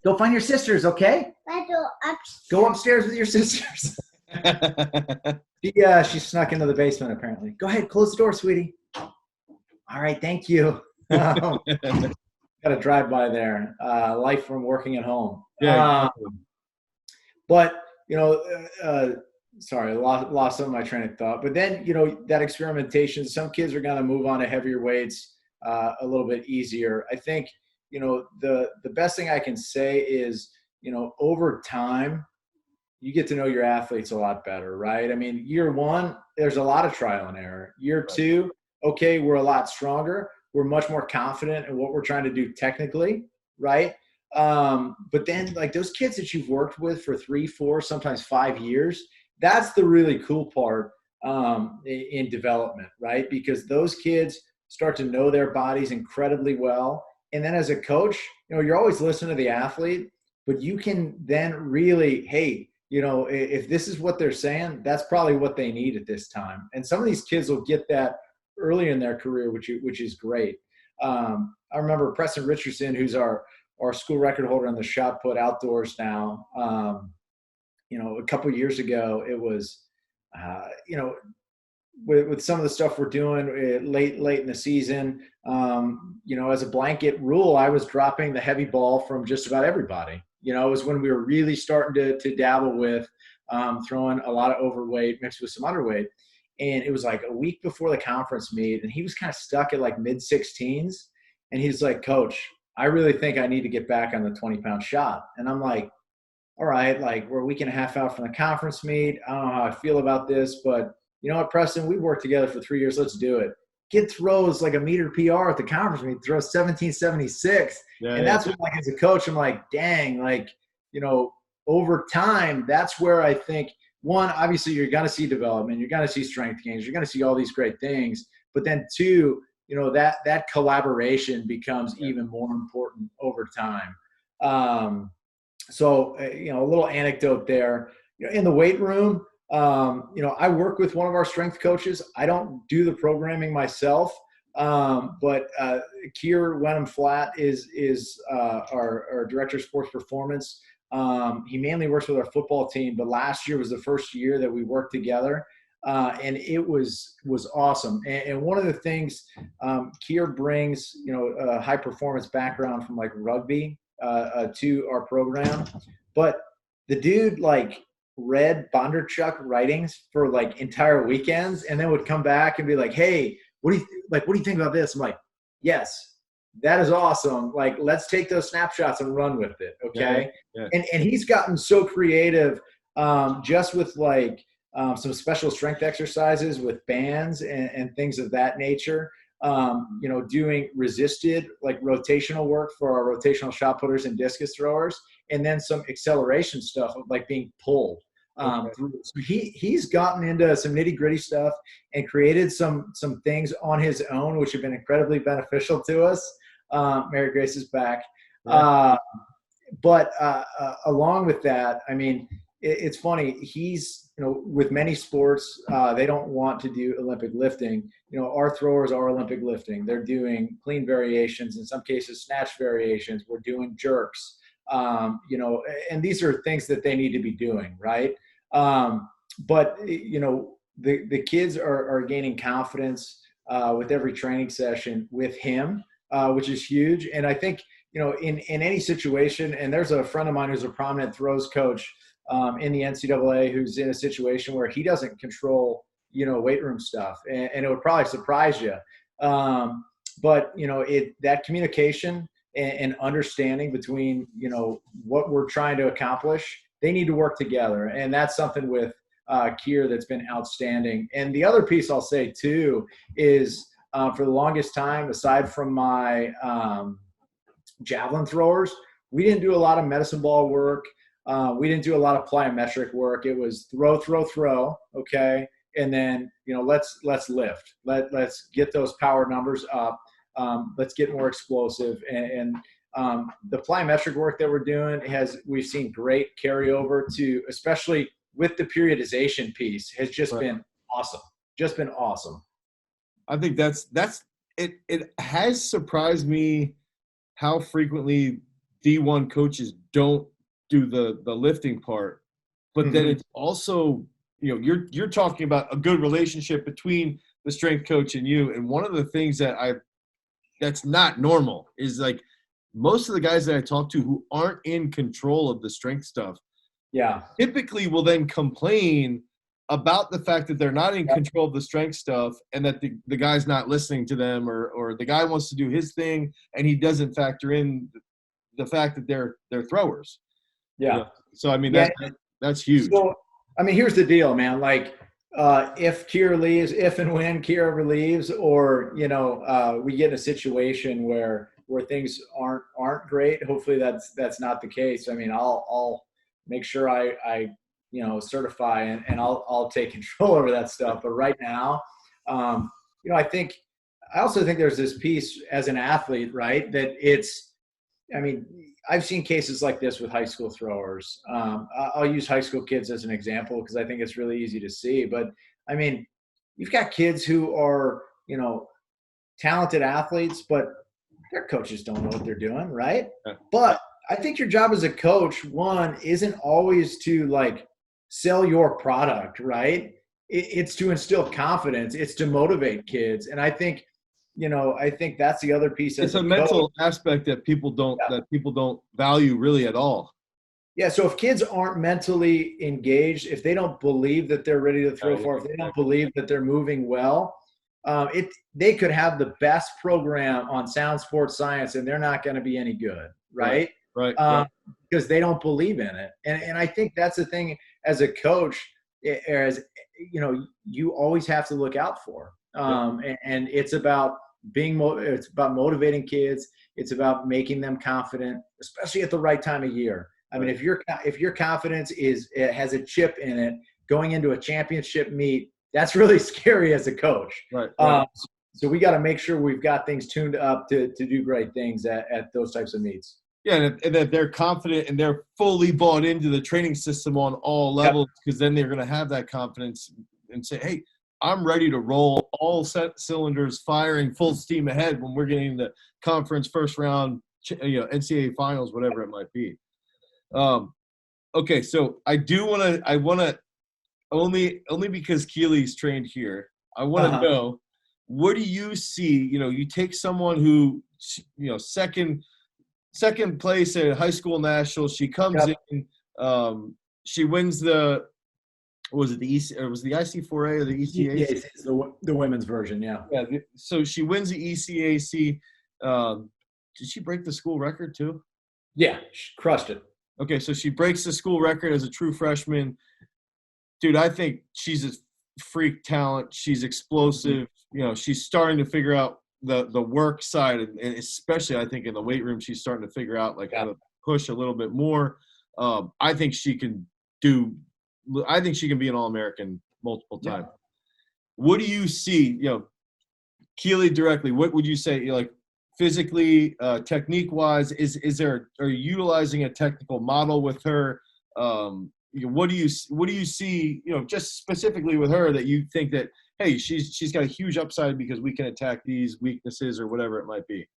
Go find your sisters, okay? Let's go upstairs. Go upstairs with your sisters. She snuck into the basement, apparently. Go ahead, close the door, sweetie. All right, thank you. Got a drive-by there. Life from working at home. Yeah. But, sorry, lost some of my train of thought. But then, that experimentation, some kids are going to move on to heavier weights a little bit easier. I think, the best thing I can say is, over time, you get to know your athletes a lot better, right? I mean, year one, there's a lot of trial and error. Year two, okay, we're a lot stronger. We're much more confident in what we're trying to do technically, right? But then, like, those kids that you've worked with for 3, 4, sometimes 5 years, that's the really cool part in development, right? Because those kids start to know their bodies incredibly well. And then as a coach, you're always listening to the athlete, but you can then really, hey, if this is what they're saying, that's probably what they need at this time. And some of these kids will get that early in their career, which is great. I remember Preston Richardson, who's our school record holder in the shot put outdoors now. A couple of years ago, it was, with some of the stuff we're doing late in the season, as a blanket rule, I was dropping the heavy ball from just about everybody. It was when we were really starting to dabble with throwing a lot of overweight mixed with some underweight. And it was like a week before the conference meet, and he was kind of stuck at like mid-16s. And he's like, Coach, I really think I need to get back on the 20-pound shot. And I'm like, all right, like, we're a week and a half out from the conference meet. I don't know how I feel about this, but you know what, Preston, we've worked together for 3 years. Let's do it. Kid throws like a meter PR at the conference meet, throws 1776. And that's what, like, as a coach, I'm like, dang, like, over time, that's where I think, one, obviously you're going to see development. You're going to see strength gains. You're going to see all these great things. But then two, that collaboration becomes even more important over time. So, a little anecdote there. In the weight room, I work with one of our strength coaches. I don't do the programming myself, but Keir Wenham-Flatt is our director of sports performance. He mainly works with our football team, but last year was the first year that we worked together, and it was awesome. And one of the things, Keir brings, a high performance background from like rugby to our program, but the dude read Bondarchuk writings for like entire weekends, and then would come back and be like, "Hey, what do you think about this?" I'm like, "Yes, that is awesome. Like, let's take those snapshots and run with it." Okay. Yeah. And he's gotten so creative, just with some special strength exercises with bands and things of that nature. Doing resisted rotational work for our rotational shot putters and discus throwers, and then some acceleration stuff of being pulled. So he's gotten into some nitty gritty stuff and created some things on his own, which have been incredibly beneficial to us. Mary Grace is back. Right. But along with that, I mean, it's funny. He's, with many sports, they don't want to do Olympic lifting. Our throwers are Olympic lifting. They're doing clean variations, in some cases snatch variations. We're doing jerks, and these are things that they need to be doing, right? But the kids are gaining confidence with every training session with him, which is huge. And I think, in any situation, and there's a friend of mine who's a prominent throws coach in the NCAA who's in a situation where he doesn't control, weight room stuff, and it would probably surprise you. But that communication and understanding between, what we're trying to accomplish, they need to work together. And that's something with Kier that's been outstanding. And the other piece I'll say too is for the longest time, aside from my javelin throwers, we didn't do a lot of medicine ball work. We didn't do a lot of plyometric work. It was throw. Okay. And then, let's lift. Let's get those power numbers up. Let's get more explosive. And the plyometric work that we're doing we've seen great carryover to, especially with the periodization piece, has just been awesome. Just been awesome. I think that's it. It has surprised me how frequently D1 coaches don't do the lifting part, but then it's also, you're talking about a good relationship between the strength coach and you. And one of the things that's not normal is like most of the guys that I talk to who aren't in control of the strength stuff, typically will then complain about the fact that they're not in control of the strength stuff and that the guy's not listening to them, or the guy wants to do his thing and he doesn't factor in the fact that they're throwers. Yeah. So, I mean, that's huge. So, I mean, here's the deal, man. Like, if Kier leaves, if and when Kier ever leaves, or, we get in a situation where things aren't great, hopefully that's not the case. I mean, I'll make sure I certify and I'll take control over that stuff. But right now, I also think there's this piece as an athlete, right? That I've seen cases like this with high school throwers. I'll use high school kids as an example because I think it's really easy to see. But I mean, you've got kids who are, talented athletes, but their coaches don't know what they're doing, right? But I think your job as a coach, one, isn't always to like sell your product, right? It's to instill confidence. It's to motivate kids. And I think that's the other piece. It's a mental aspect that people don't value really at all. Yeah. So if kids aren't mentally engaged, if they don't believe that they're ready to throw far, if they don't believe that they're moving well, they could have the best program on sound sports science and they're not going to be any good. Right. Right. Because they don't believe in it. And I think that's the thing as a coach, you always have to look out for. And it's about it's about motivating kids. It's about making them confident, especially at the right time of year. I mean, if your confidence has a chip in it going into a championship meet, that's really scary as a coach. Right. So we got to make sure we've got things tuned up to do great things at those types of meets. Yeah, and that they're confident and they're fully bought into the training system on all levels, because then they're going to have that confidence and say, hey, I'm ready to roll, all cylinders firing full steam ahead when we're getting the conference first round, NCAA finals, whatever it might be. Okay, so I want to only because Keely's trained here, I want to know, what do you see? You take someone who, second place at high school nationals. She comes in. She wins the. Was it the EC? Or was it the IC4A or the ECAC? It's the women's version. Yeah. Yeah. So she wins the ECAC. Did she break the school record too? Yeah, she crushed it. Okay, so she breaks the school record as a true freshman. Dude, I think she's a freak talent. She's explosive. She's starting to figure out the work side, and especially I think in the weight room, she's starting to figure out how to push a little bit more. I think she can be an All-American multiple times. What do you see, Keely directly, what would you say, physically, technique-wise, are you utilizing a technical model with her? What do you see, just specifically with her that you think that, hey, she's got a huge upside because we can attack these weaknesses or whatever it might be?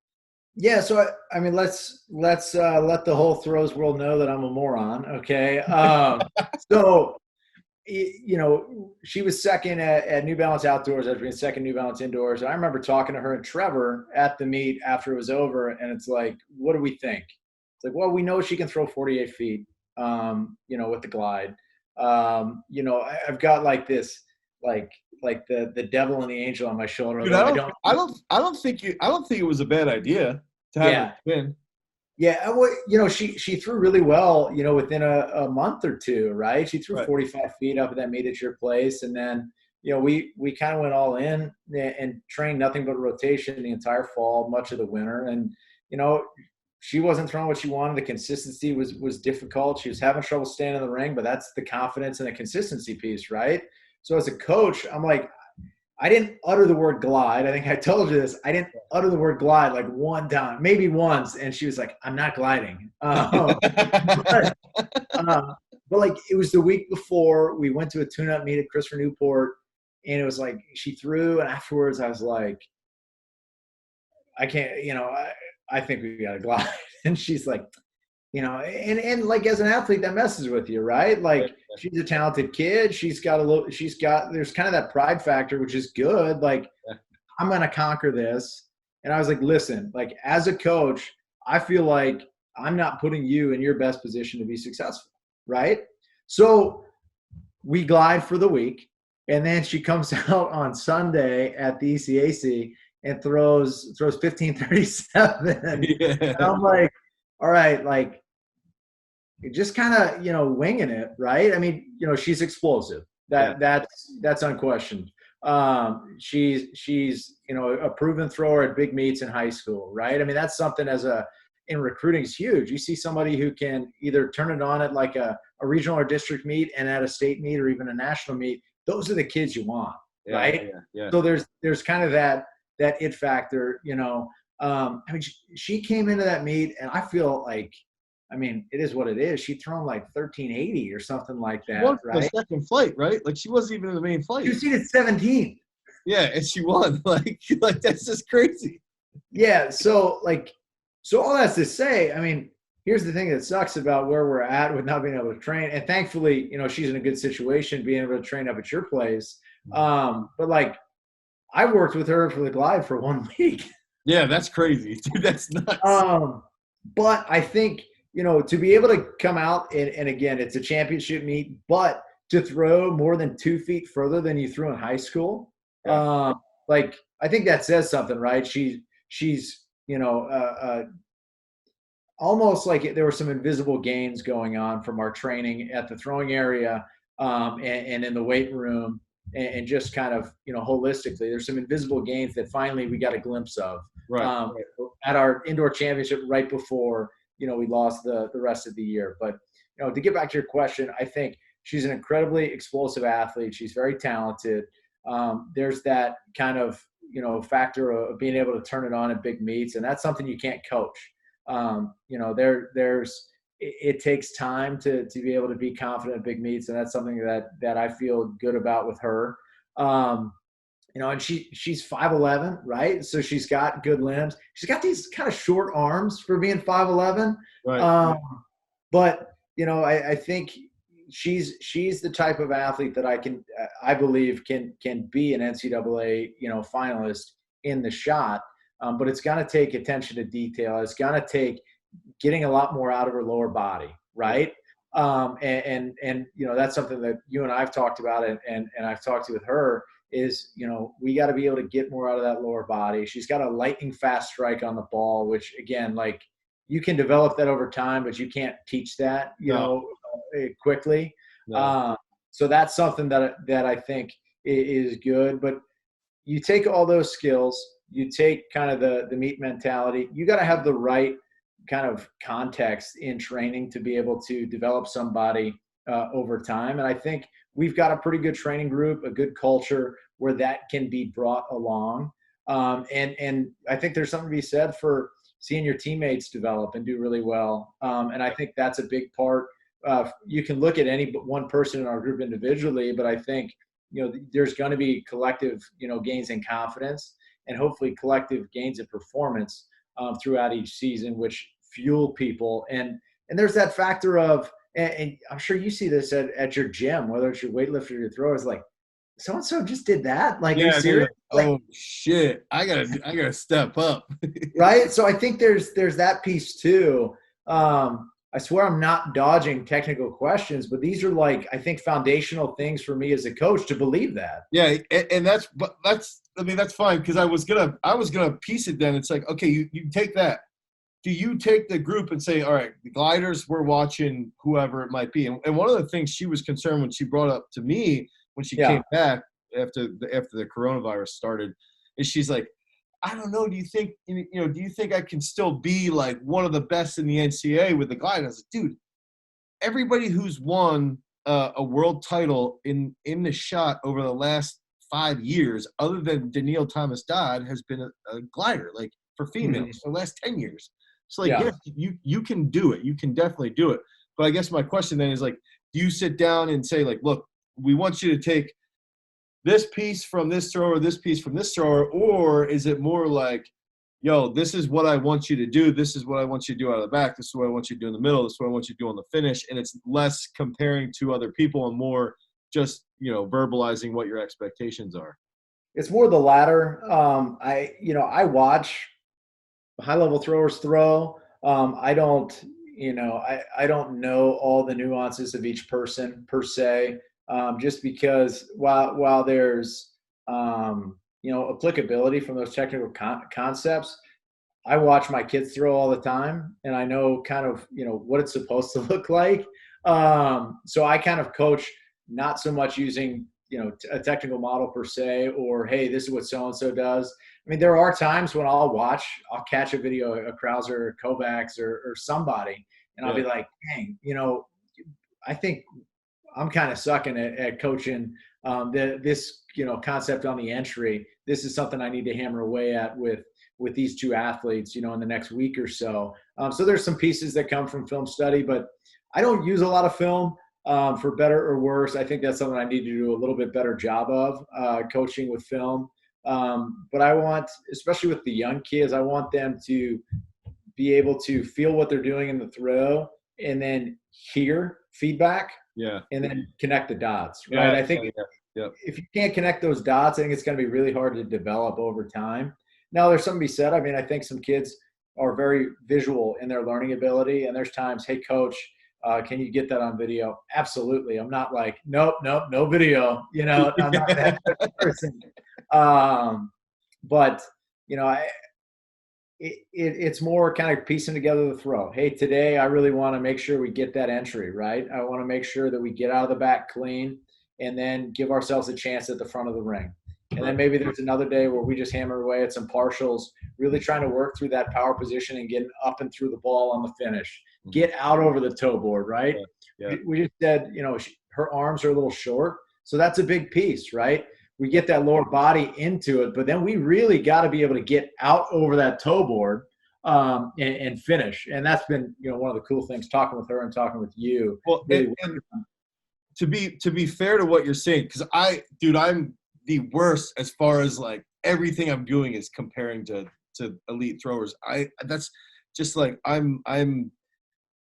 Yeah, so I mean, let's let the whole throws world know that I'm a moron. Okay, so she was second at New Balance Outdoors after being second New Balance Indoors. And I remember talking to her and Trevor at the meet after it was over. And it's like, what do we think? It's like, well, we know she can throw 48 feet, with the glide. I've got like this, like the devil and the angel on my shoulder. Dude, I don't think it was a bad idea to have her win. Yeah, well, she threw really well, within a month or two, right? She threw 45 feet up at that meet at your place. And then, we kind of went all in and trained nothing but rotation the entire fall, much of the winter. And, she wasn't throwing what she wanted. The consistency was difficult. She was having trouble staying in the ring, but that's the confidence and the consistency piece, right? So as a coach, I'm like, I didn't utter the word glide. I think I told you this. I didn't utter the word glide like one time, maybe once. And she was like, I'm not gliding. But like it was the week before we went to a tune-up meet at Christopher Newport. And it was like she threw. And afterwards I was like, I can't, I think we got to glide. And she's like, and like as an athlete that messes with you, right? Like she's a talented kid. There's kind of that pride factor, which is good. Like I'm going to conquer this. And I was like, listen, like as a coach, I feel like I'm not putting you in your best position to be successful. Right. So we glide for the week. And then she comes out on Sunday at the ECAC and throws 1537. Yeah. And I'm like, all right, like just kind of, winging it, right? I mean, she's explosive. That's unquestioned. She's a proven thrower at big meets in high school, right? I mean, that's something in recruiting is huge. You see somebody who can either turn it on at like a regional or district meet and at a state meet or even a national meet. Those are the kids you want, right? Yeah. So there's kind of that it factor, I mean, she came into that meet and I feel like, I mean, it is what it is. She'd thrown like 1380 or something like that, right? The second flight, right? Like she wasn't even in the main flight. She was seated 17th. Yeah, and she won. Like that's just crazy. Yeah, so all that's to say, I mean, here's the thing that sucks about where we're at with not being able to train. And thankfully, she's in a good situation being able to train up at your place. But like I worked with her for the glide for 1 week. Yeah, that's crazy. Dude, that's nuts. But I think, to be able to come out and again, it's a championship meet, but to throw more than 2 feet further than you threw in high school, like I think that says something, right? She's almost like there were some invisible gains going on from our training at the throwing area and in the weight room. And just kind of, holistically, there's some invisible gains that finally we got a glimpse of at our indoor championship right before, we lost the rest of the year. But, to get back to your question, I think she's an incredibly explosive athlete. She's very talented. There's that kind of, factor of being able to turn it on at big meets. And that's something you can't coach. It takes time to be able to be confident at big meets. And that's something that I feel good about with her. And she's 5'11", right? So she's got good limbs. She's got these kind of short arms for being 5'11". Right. But, I think she's the type of athlete that I believe can be an NCAA, finalist in the shot. But it's going to take attention to detail. It's going to take getting a lot more out of her lower body, right? And that's something that you and I've talked about and I've talked to with her is, we got to be able to get more out of that lower body. She's got a lightning fast strike on the ball, which again, like you can develop that over time, but you can't teach that, quickly. No. So that's something that I think is good, but you take all those skills, you take kind of the meet mentality, you got to have the right kind of context in training to be able to develop somebody over time. And I think we've got a pretty good training group, a good culture where that can be brought along. And I think there's something to be said for seeing your teammates develop and do really well. And I think that's a big part. You can look at any one person in our group individually, but I think, there's going to be collective, gains in confidence and hopefully collective gains in performance throughout each season, which fuel people. And there's that factor of, and I'm sure you see this at your gym, whether it's your weightlifter or your thrower, is like, so-and-so just did that? Like, are you Yeah, they're serious? like, Like, oh shit, I gotta step up. right? So I think there's that piece too. I swear I'm not dodging technical questions, but these are like, I think, foundational things for me as a coach to believe that. Yeah, and that's I mean that's fine, because I was gonna piece it then. It's like, okay, you take that. Do you take the group and say, all right, the gliders, we're watching whoever it might be? And one of the things she was concerned when she brought up to me when she came back after the coronavirus started, is she's like, I don't know. Do you think I can still be like one of the best in the NCAA with the glide? I was like, dude, everybody who's won a world title in the shot over the last 5 years, other than Danielle Thomas Dodd, has been a glider, like for females for the last 10 years. So like, yes, you can do it. You can definitely do it. But I guess my question then is like, do you sit down and say like, look, we want you to take this piece from this thrower, this piece from this thrower, or is it more like, yo, this is what I want you to do. This is what I want you to do out of the back. This is what I want you to do in the middle. This is what I want you to do on the finish. And it's less comparing to other people and more just, verbalizing what your expectations are. It's more the latter. I watch high-level throwers throw. I don't know all the nuances of each person per se, just because while there's applicability from those technical concepts, I watch my kids throw all the time, and I know kind of what it's supposed to look like. So I kind of coach not so much using a technical model per se, or hey, this is what so and so does. I mean, there are times when I'll catch a video of Krauser or Kovacs or somebody, and I'll be like, dang, I think I'm kind of sucking at coaching this concept on the entry. This is something I need to hammer away at with these two athletes, in the next week or so. So there's some pieces that come from film study, but I don't use a lot of film for better or worse. I think that's something I need to do a little bit better job of coaching with film. But I want, especially with the young kids, I want them to be able to feel what they're doing in the throw and then hear feedback. Yeah. And then connect the dots, right? Yeah, I think if you can't connect those dots, I think it's going to be really hard to develop over time. Now, there's something to be said. I mean, I think some kids are very visual in their learning ability, and there's times, hey, coach, can you get that on video? Absolutely. I'm not like, nope, no video. I'm not that person. But it's more kind of piecing together the throw. Hey, today I really want to make sure we get that entry right. I want to make sure that we get out of the back clean, and then give ourselves a chance at the front of the ring. And then maybe there's another day where we just hammer away at some partials, really trying to work through that power position and get up and through the ball on the finish. Get out over the toe board, right? Yeah. We just said, her arms are a little short. So that's a big piece, right? We get that lower body into it, but then we really got to be able to get out over that toe board and finish. And that's been, one of the cool things talking with her and talking with you. Well, really and to be fair to what you're saying, because I'm the worst as far as like everything I'm doing is comparing to elite throwers. That's just like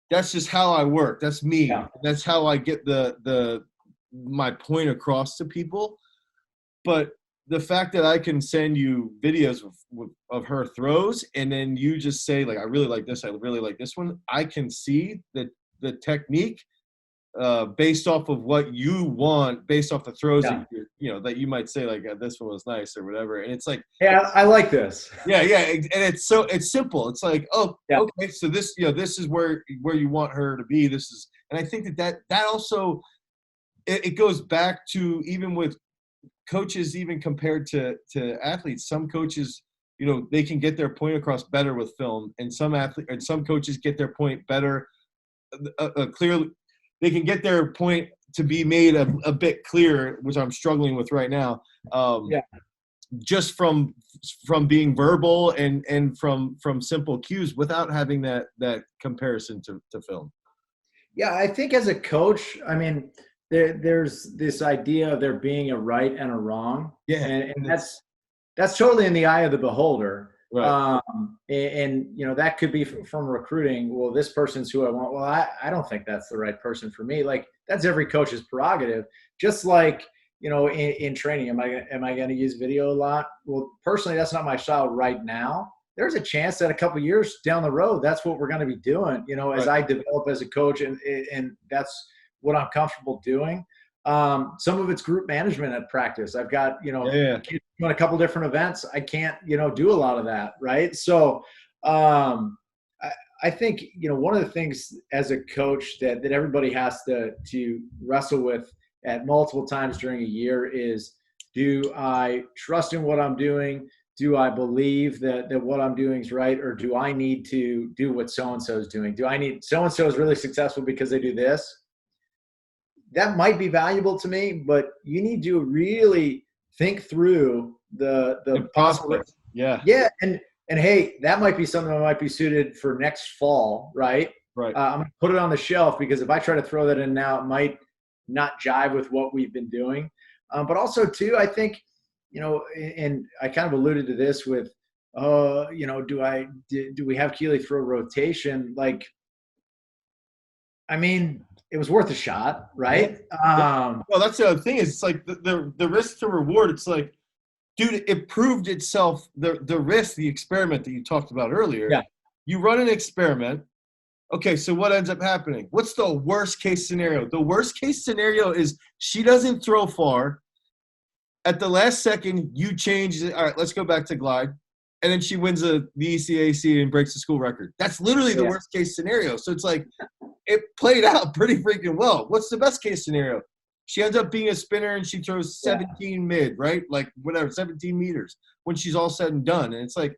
that's just how I work. That's me. Yeah. That's how I get my point across to people. But the fact that I can send you videos of her throws, and then you just say like, I really like this, I really like this one. I can see the technique based off of what you want, based off the throws that that you might say like, this one was nice or whatever. And it's like, yeah, I like this. Yeah, and it's simple. It's like, okay, so this this is where you want her to be. This is, and I think that also it goes back to even with coaches, even compared to athletes. Some coaches, they can get their point across better with film, and some coaches get their point better clearly. They can get their point to be made a bit clearer, which I'm struggling with right now. Just from being verbal and from simple cues without having that comparison to film. Yeah, I think as a coach, I mean, there's this idea of there being a right and a wrong. Yeah, and that's totally in the eye of the beholder. Right. And that could be from recruiting. Well, this person's who I want. Well, I don't think that's the right person for me. Like, that's every coach's prerogative. Just like, in training, am I going to use video a lot? Well, personally, that's not my style right now. There's a chance that a couple of years down the road, that's what we're going to be doing, as I develop as a coach, and that's what I'm comfortable doing. Some of it's group management at practice. I've got, kids doing a couple different events. I can't, do a lot of that. Right. So, I think, one of the things as a coach that everybody has to wrestle with at multiple times during a year is, do I trust in what I'm doing? Do I believe that what I'm doing is right? Or do I need to do what so-and-so is doing? Do I need so-and-so is really successful because they do this? That might be valuable to me, but you need to really think through the possible. Yeah. Yeah. And hey, that might be something that might be suited for next fall. Right. Right. I'm going to put it on the shelf because if I try to throw that in now, it might not jive with what we've been doing. But also too, I think, and I kind of alluded to this with, do we have Keely throw rotation? Like, I mean, it was worth a shot, right? Well, that's the other thing is, it's like the risk to reward. It's like, dude, it proved itself. The risk, the experiment that you talked about earlier. Yeah. You run an experiment. Okay, so what ends up happening? What's the worst case scenario? The worst case scenario is she doesn't throw far. At the last second, you change it. All right, let's go back to glide. And then she wins the ECAC and breaks the school record. That's literally the worst case scenario. So it's like, it played out pretty freaking well. What's the best case scenario? She ends up being a spinner and she throws 17 mid, right? Like whatever, 17 meters when she's all said and done. And it's like,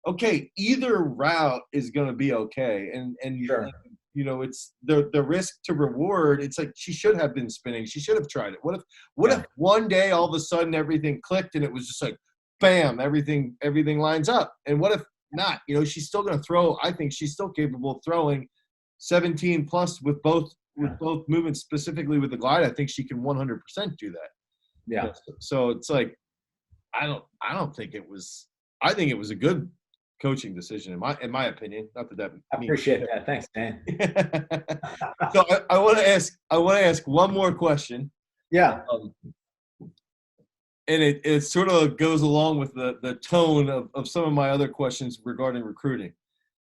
okay, either route is going to be okay. And sure. It's the risk to reward. It's like, she should have been spinning. She should have tried it. What if one day all of a sudden everything clicked and it was just like, bam, everything lines up? And what if not? She's still going to throw. I think she's still capable of throwing 17 plus with both movements, specifically with the glide. I think she can 100% do that. Yeah. So it's like, I don't think it was. I think it was a good coaching decision in my opinion. Not that I appreciate that. Thanks, man. So I want to ask one more question. Yeah. And it sort of goes along with the tone of some of my other questions regarding recruiting.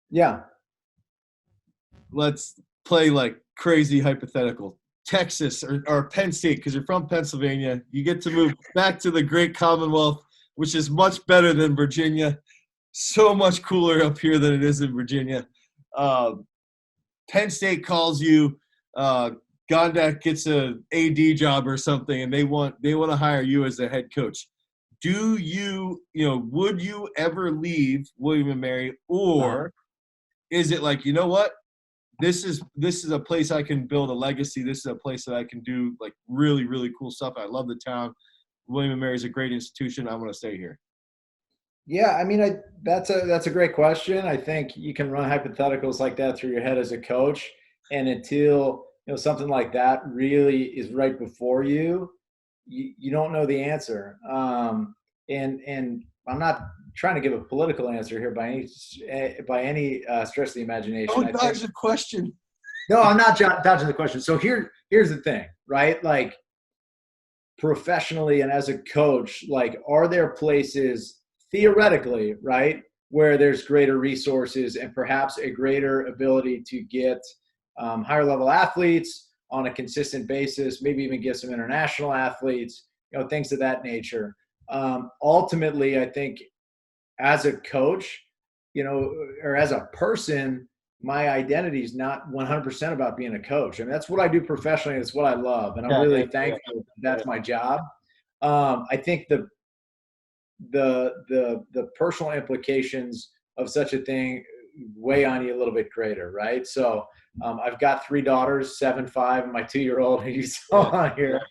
Yeah. Let's play like crazy hypothetical. Texas or Penn State, because you're from Pennsylvania. You get to move back to the great Commonwealth, which is much better than Virginia. So much cooler up here than it is in Virginia. Penn State calls you. Gondak gets a AD job or something, and they want to hire you as the head coach. Do would you ever leave William & Mary, or is it like, you know what? This is a place I can build a legacy. This is a place that I can do like really, really cool stuff. I love the town. William & Mary is a great institution. I want to stay here. Yeah, I mean, that's a great question. I think you can run hypotheticals like that through your head as a coach, and until something like that really is right before you, you don't know the answer. And I'm not trying to give a political answer here by any stretch of the imagination. Don't dodge the question. No, I'm not dodging the question. So here's the thing, right? Like, professionally and as a coach, like, are there places theoretically, right, where there's greater resources and perhaps a greater ability to get higher level athletes on a consistent basis, maybe even get some international athletes, things of that nature. Ultimately, I think as a coach, or as a person, my identity is not 100% about being a coach. I mean, that's what I do professionally. It's what I love. And I'm really thankful that's my job. I think the personal implications of such a thing weigh on you a little bit greater, right? So I've got 3 daughters, 7, 5, and my 2-year-old who you saw on here.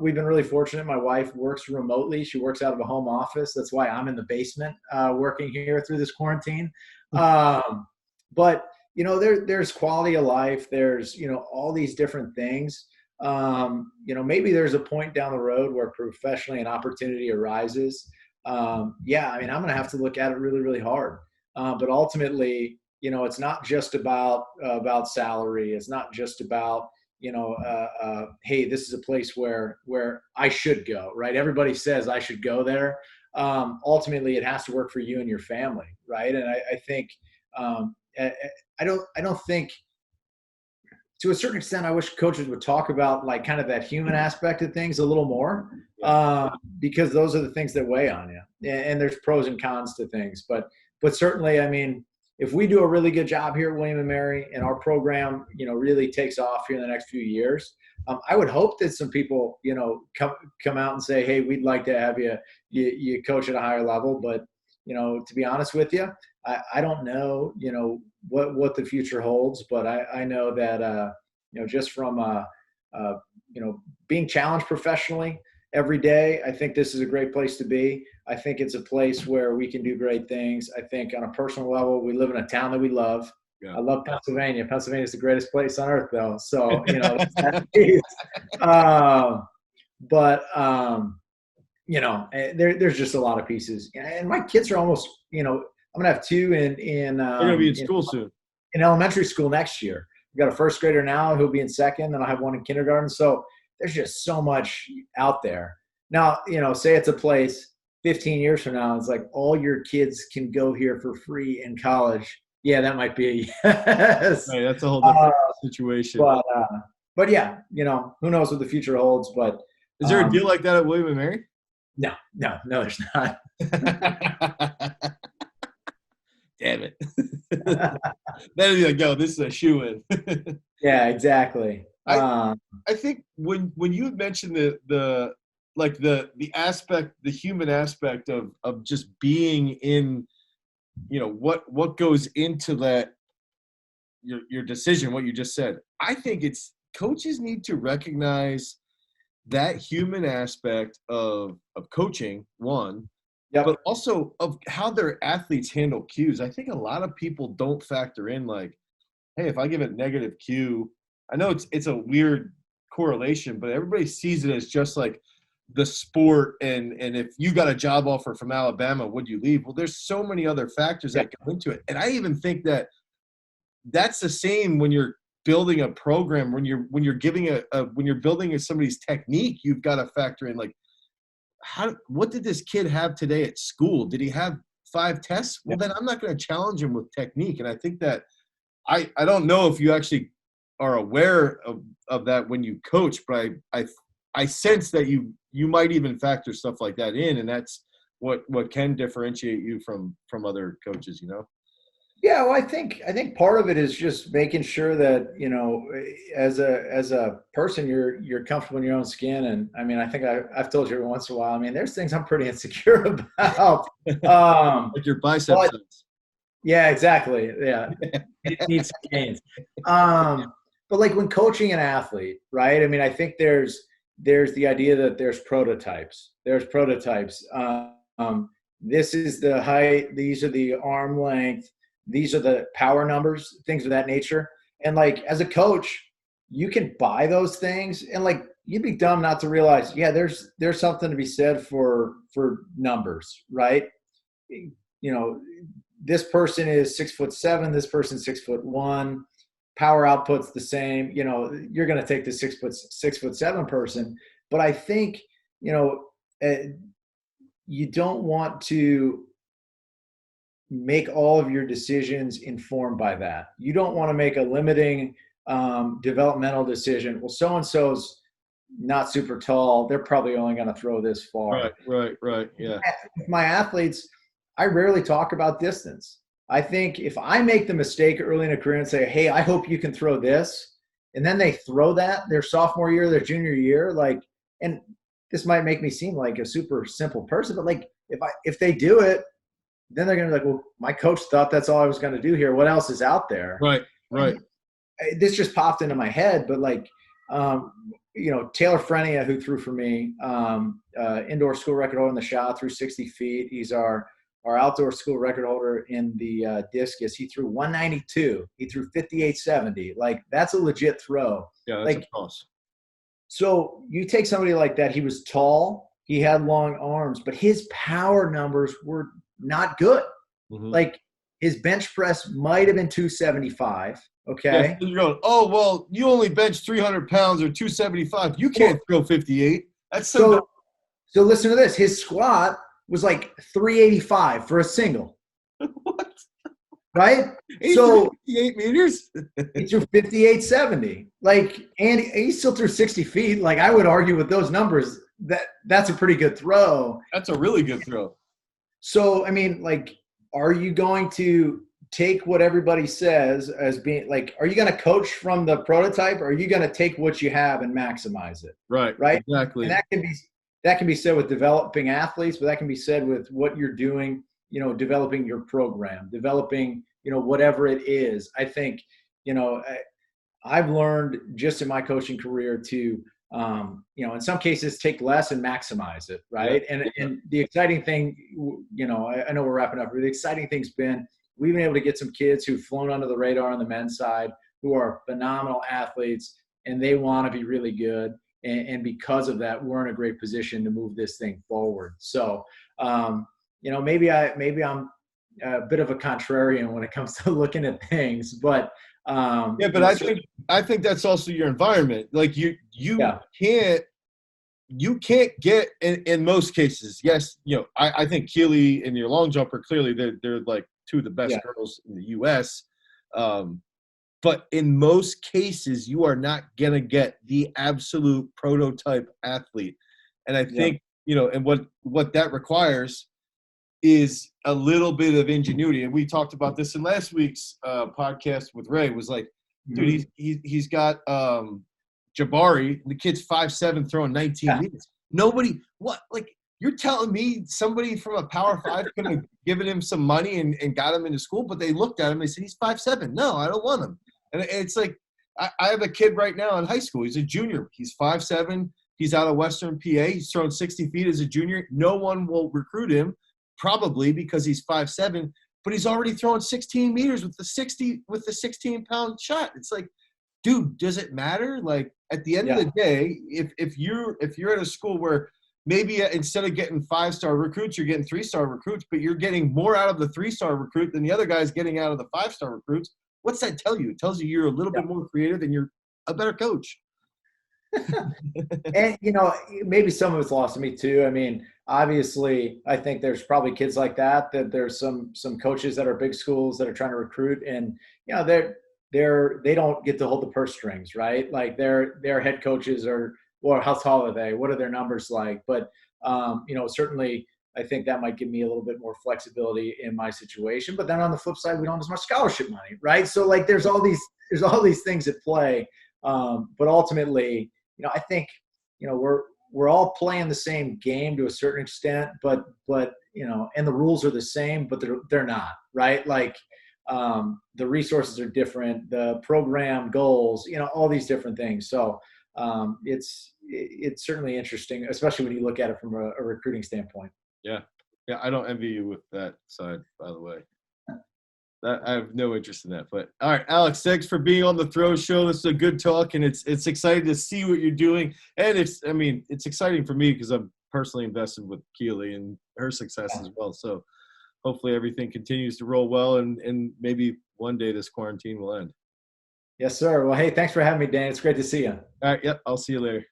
We've been really fortunate. My wife works remotely. She works out of a home office. That's why I'm in the basement working here through this quarantine. But there's quality of life. There's all these different things. Maybe there's a point down the road where professionally an opportunity arises. yeah, I mean, I'm going to have to look at it really, really hard. But ultimately, it's not just about salary. It's not just about, hey, this is a place where I should go, right? Everybody says I should go there. Ultimately, it has to work for you and your family, right? And I think I don't think, to a certain extent, I wish coaches would talk about like kind of that human aspect of things a little more, because those are the things that weigh on you. And there's pros and cons to things, but certainly, I mean, if we do a really good job here at William and Mary and our program, really takes off here in the next few years, I would hope that some people, come out and say, hey, we'd like to have you coach at a higher level. But, to be honest with you, I don't know, what the future holds, but I know that, just from, being challenged professionally every day, I think this is a great place to be. I think it's a place where we can do great things. I think on a personal level, we live in a town that we love. Yeah. I love Pennsylvania. Pennsylvania is the greatest place on earth, though. So, there's just a lot of pieces. And my kids are almost, I'm going to have two in they're going to be in school soon. In elementary school next year. We've got a first grader now who'll be in second, and I'll have one in kindergarten. So there's just so much out there. Now, say it's a place 15 years from now, it's like all your kids can go here for free in college. Yeah, that might be a yes. Right, that's a whole different situation. But yeah, who knows what the future holds. But is there a deal like that at William and Mary? No, there's not. Damn it. Then you're like, yo, this is a shoe-in. Yeah, exactly. I think when you had mentioned the aspect, the human aspect of just being in, what goes into that, your decision, what you just said. I think coaches need to recognize that human aspect of coaching, one, but also of how their athletes handle cues. I think a lot of people don't factor in like, hey, if I give a negative cue, I know it's a weird correlation, but everybody sees it as just like the sport. And if you got a job offer from Alabama, would you leave? Well, there's so many other factors that go into it. And I even think that that's the same when you're building a program, when you're giving when you're building somebody's technique, you've got to factor in like, what did this kid have today at school? Did he have 5 tests? Well, then I'm not going to challenge him with technique. And I think that I don't know if you actually are aware of that when you coach, but I sense that you might even factor stuff like that in, and that's what can differentiate you from other coaches, Yeah, well, I think part of it is just making sure that, as a person, you're comfortable in your own skin. And I mean, I think I've told you every once in a while, I mean, there's things I'm pretty insecure about. Like your biceps. Yeah, exactly. Yeah. It needs some gains. But like when coaching an athlete, right? I mean, I think there's the idea that there's prototypes. This is the height. These are the arm length. These are the power numbers, things of that nature. And like, as a coach, you can buy those things, and like, you'd be dumb not to realize, yeah, there's something to be said for numbers, right? This person is 6'7", this person's 6'1", power output's the same. You're going to take the 6'7" person, but I think, you don't want to make all of your decisions informed by that. You don't want to make a limiting developmental decision. Well, so-and-so's not super tall. They're probably only going to throw this far. Right. Yeah. With my athletes, I rarely talk about distance. I think if I make the mistake early in a career and say, hey, I hope you can throw this, and then they throw that their sophomore year, their junior year, like, and this might make me seem like a super simple person, but like, if they do it, then they're going to be like, well, my coach thought that's all I was going to do here. What else is out there? Right. This just popped into my head, but like, Taylor Frenia, who threw for me, indoor school record holder in the shot, threw 60 feet. He's our outdoor school record holder in the discus. He threw 192. He threw 58.70. Like, that's a legit throw. Yeah, that's a toss. So you take somebody like that. He was tall. He had long arms, but his power numbers were not good. Mm-hmm. Like his bench press might have been 275. Okay. Yeah, you're going, oh, well, you only bench 300 pounds or 275. You can't throw 58. That's so listen to this. His squat was like 385 for a single. What? Right? He so 58 meters? He threw 58.70. Like, and he still threw 60 feet. Like, I would argue with those numbers that's a pretty good throw. That's a really good throw. So, I mean, like, are you going to take what everybody says as being like, are you going to coach from the prototype, or are you going to take what you have and maximize it? Right. Right. Exactly. And that can be said with developing athletes, but that can be said with what you're doing, you know, developing your program, developing, you know, whatever it is. I think, you know, I've learned just in my coaching career to, you know, in some cases take less and maximize it. Right. Yeah. And the exciting thing, you know, I know we're wrapping up, but the exciting thing's been, we've been able to get some kids who've flown under the radar on the men's side, who are phenomenal athletes, and they want to be really good. And because of that, we're in a great position to move this thing forward. So, you know, maybe I'm a bit of a contrarian when it comes to looking at things, but yeah, but I think that's also your environment. Like you can't get in most cases. Yes, you know, I think Keely and your long jumper, clearly they're like two of the best girls in the U.S. But in most cases, you are not gonna get the absolute prototype athlete. And I think, you know, and what that requires is a little bit of ingenuity. And we talked about this in last week's podcast with Ray. Was like, dude, he's got Jabari. The kid's 5'7", throwing 19 meters. Nobody, you're telling me somebody from a Power 5 could have given him some money and got him into school, but they looked at him and said, he's 5'7". No, I don't want him. And it's like, I have a kid right now in high school. He's a junior. He's 5'7". He's out of Western PA. He's thrown 60 feet as a junior. No one will recruit him, probably because he's 5'7", but he's already thrown 16 meters with the 16-pound shot. It's like, dude, does it matter? Like, at the end of the day, if you're at a school where maybe instead of getting 5-star recruits, you're getting 3-star recruits, but you're getting more out of the 3-star recruit than the other guy's getting out of the 5-star recruits, what's that tell you? It tells you you're a little bit more creative and you're a better coach. And, you know, maybe some of it's lost to me too. I mean, obviously, I think there's probably kids like that there's some coaches that are big schools that are trying to recruit, and, you know, they don't get to hold the purse strings, right? Like their head coaches are, well, how tall are they? What are their numbers like? But, you know, certainly I think that might give me a little bit more flexibility in my situation. But then on the flip side, we don't have as much scholarship money, right? So like there's all these things at play. But ultimately, you know, I think, you know, we're all playing the same game to a certain extent, but you know, and the rules are the same, but they're not, right? Like the resources are different, the program goals, you know, all these different things. So it's certainly interesting, especially when you look at it from a recruiting standpoint. Yeah, I don't envy you with that side, by the way. I have no interest in that. But all right, Alex, thanks for being on the Throw Show. This is a good talk, and it's exciting to see what you're doing. And it's exciting for me because I'm personally invested with Keely and her success as well. So hopefully everything continues to roll well, and maybe one day this quarantine will end. Yes, sir. Well, hey, thanks for having me, Dan. It's great to see you. All right, yep, I'll see you later.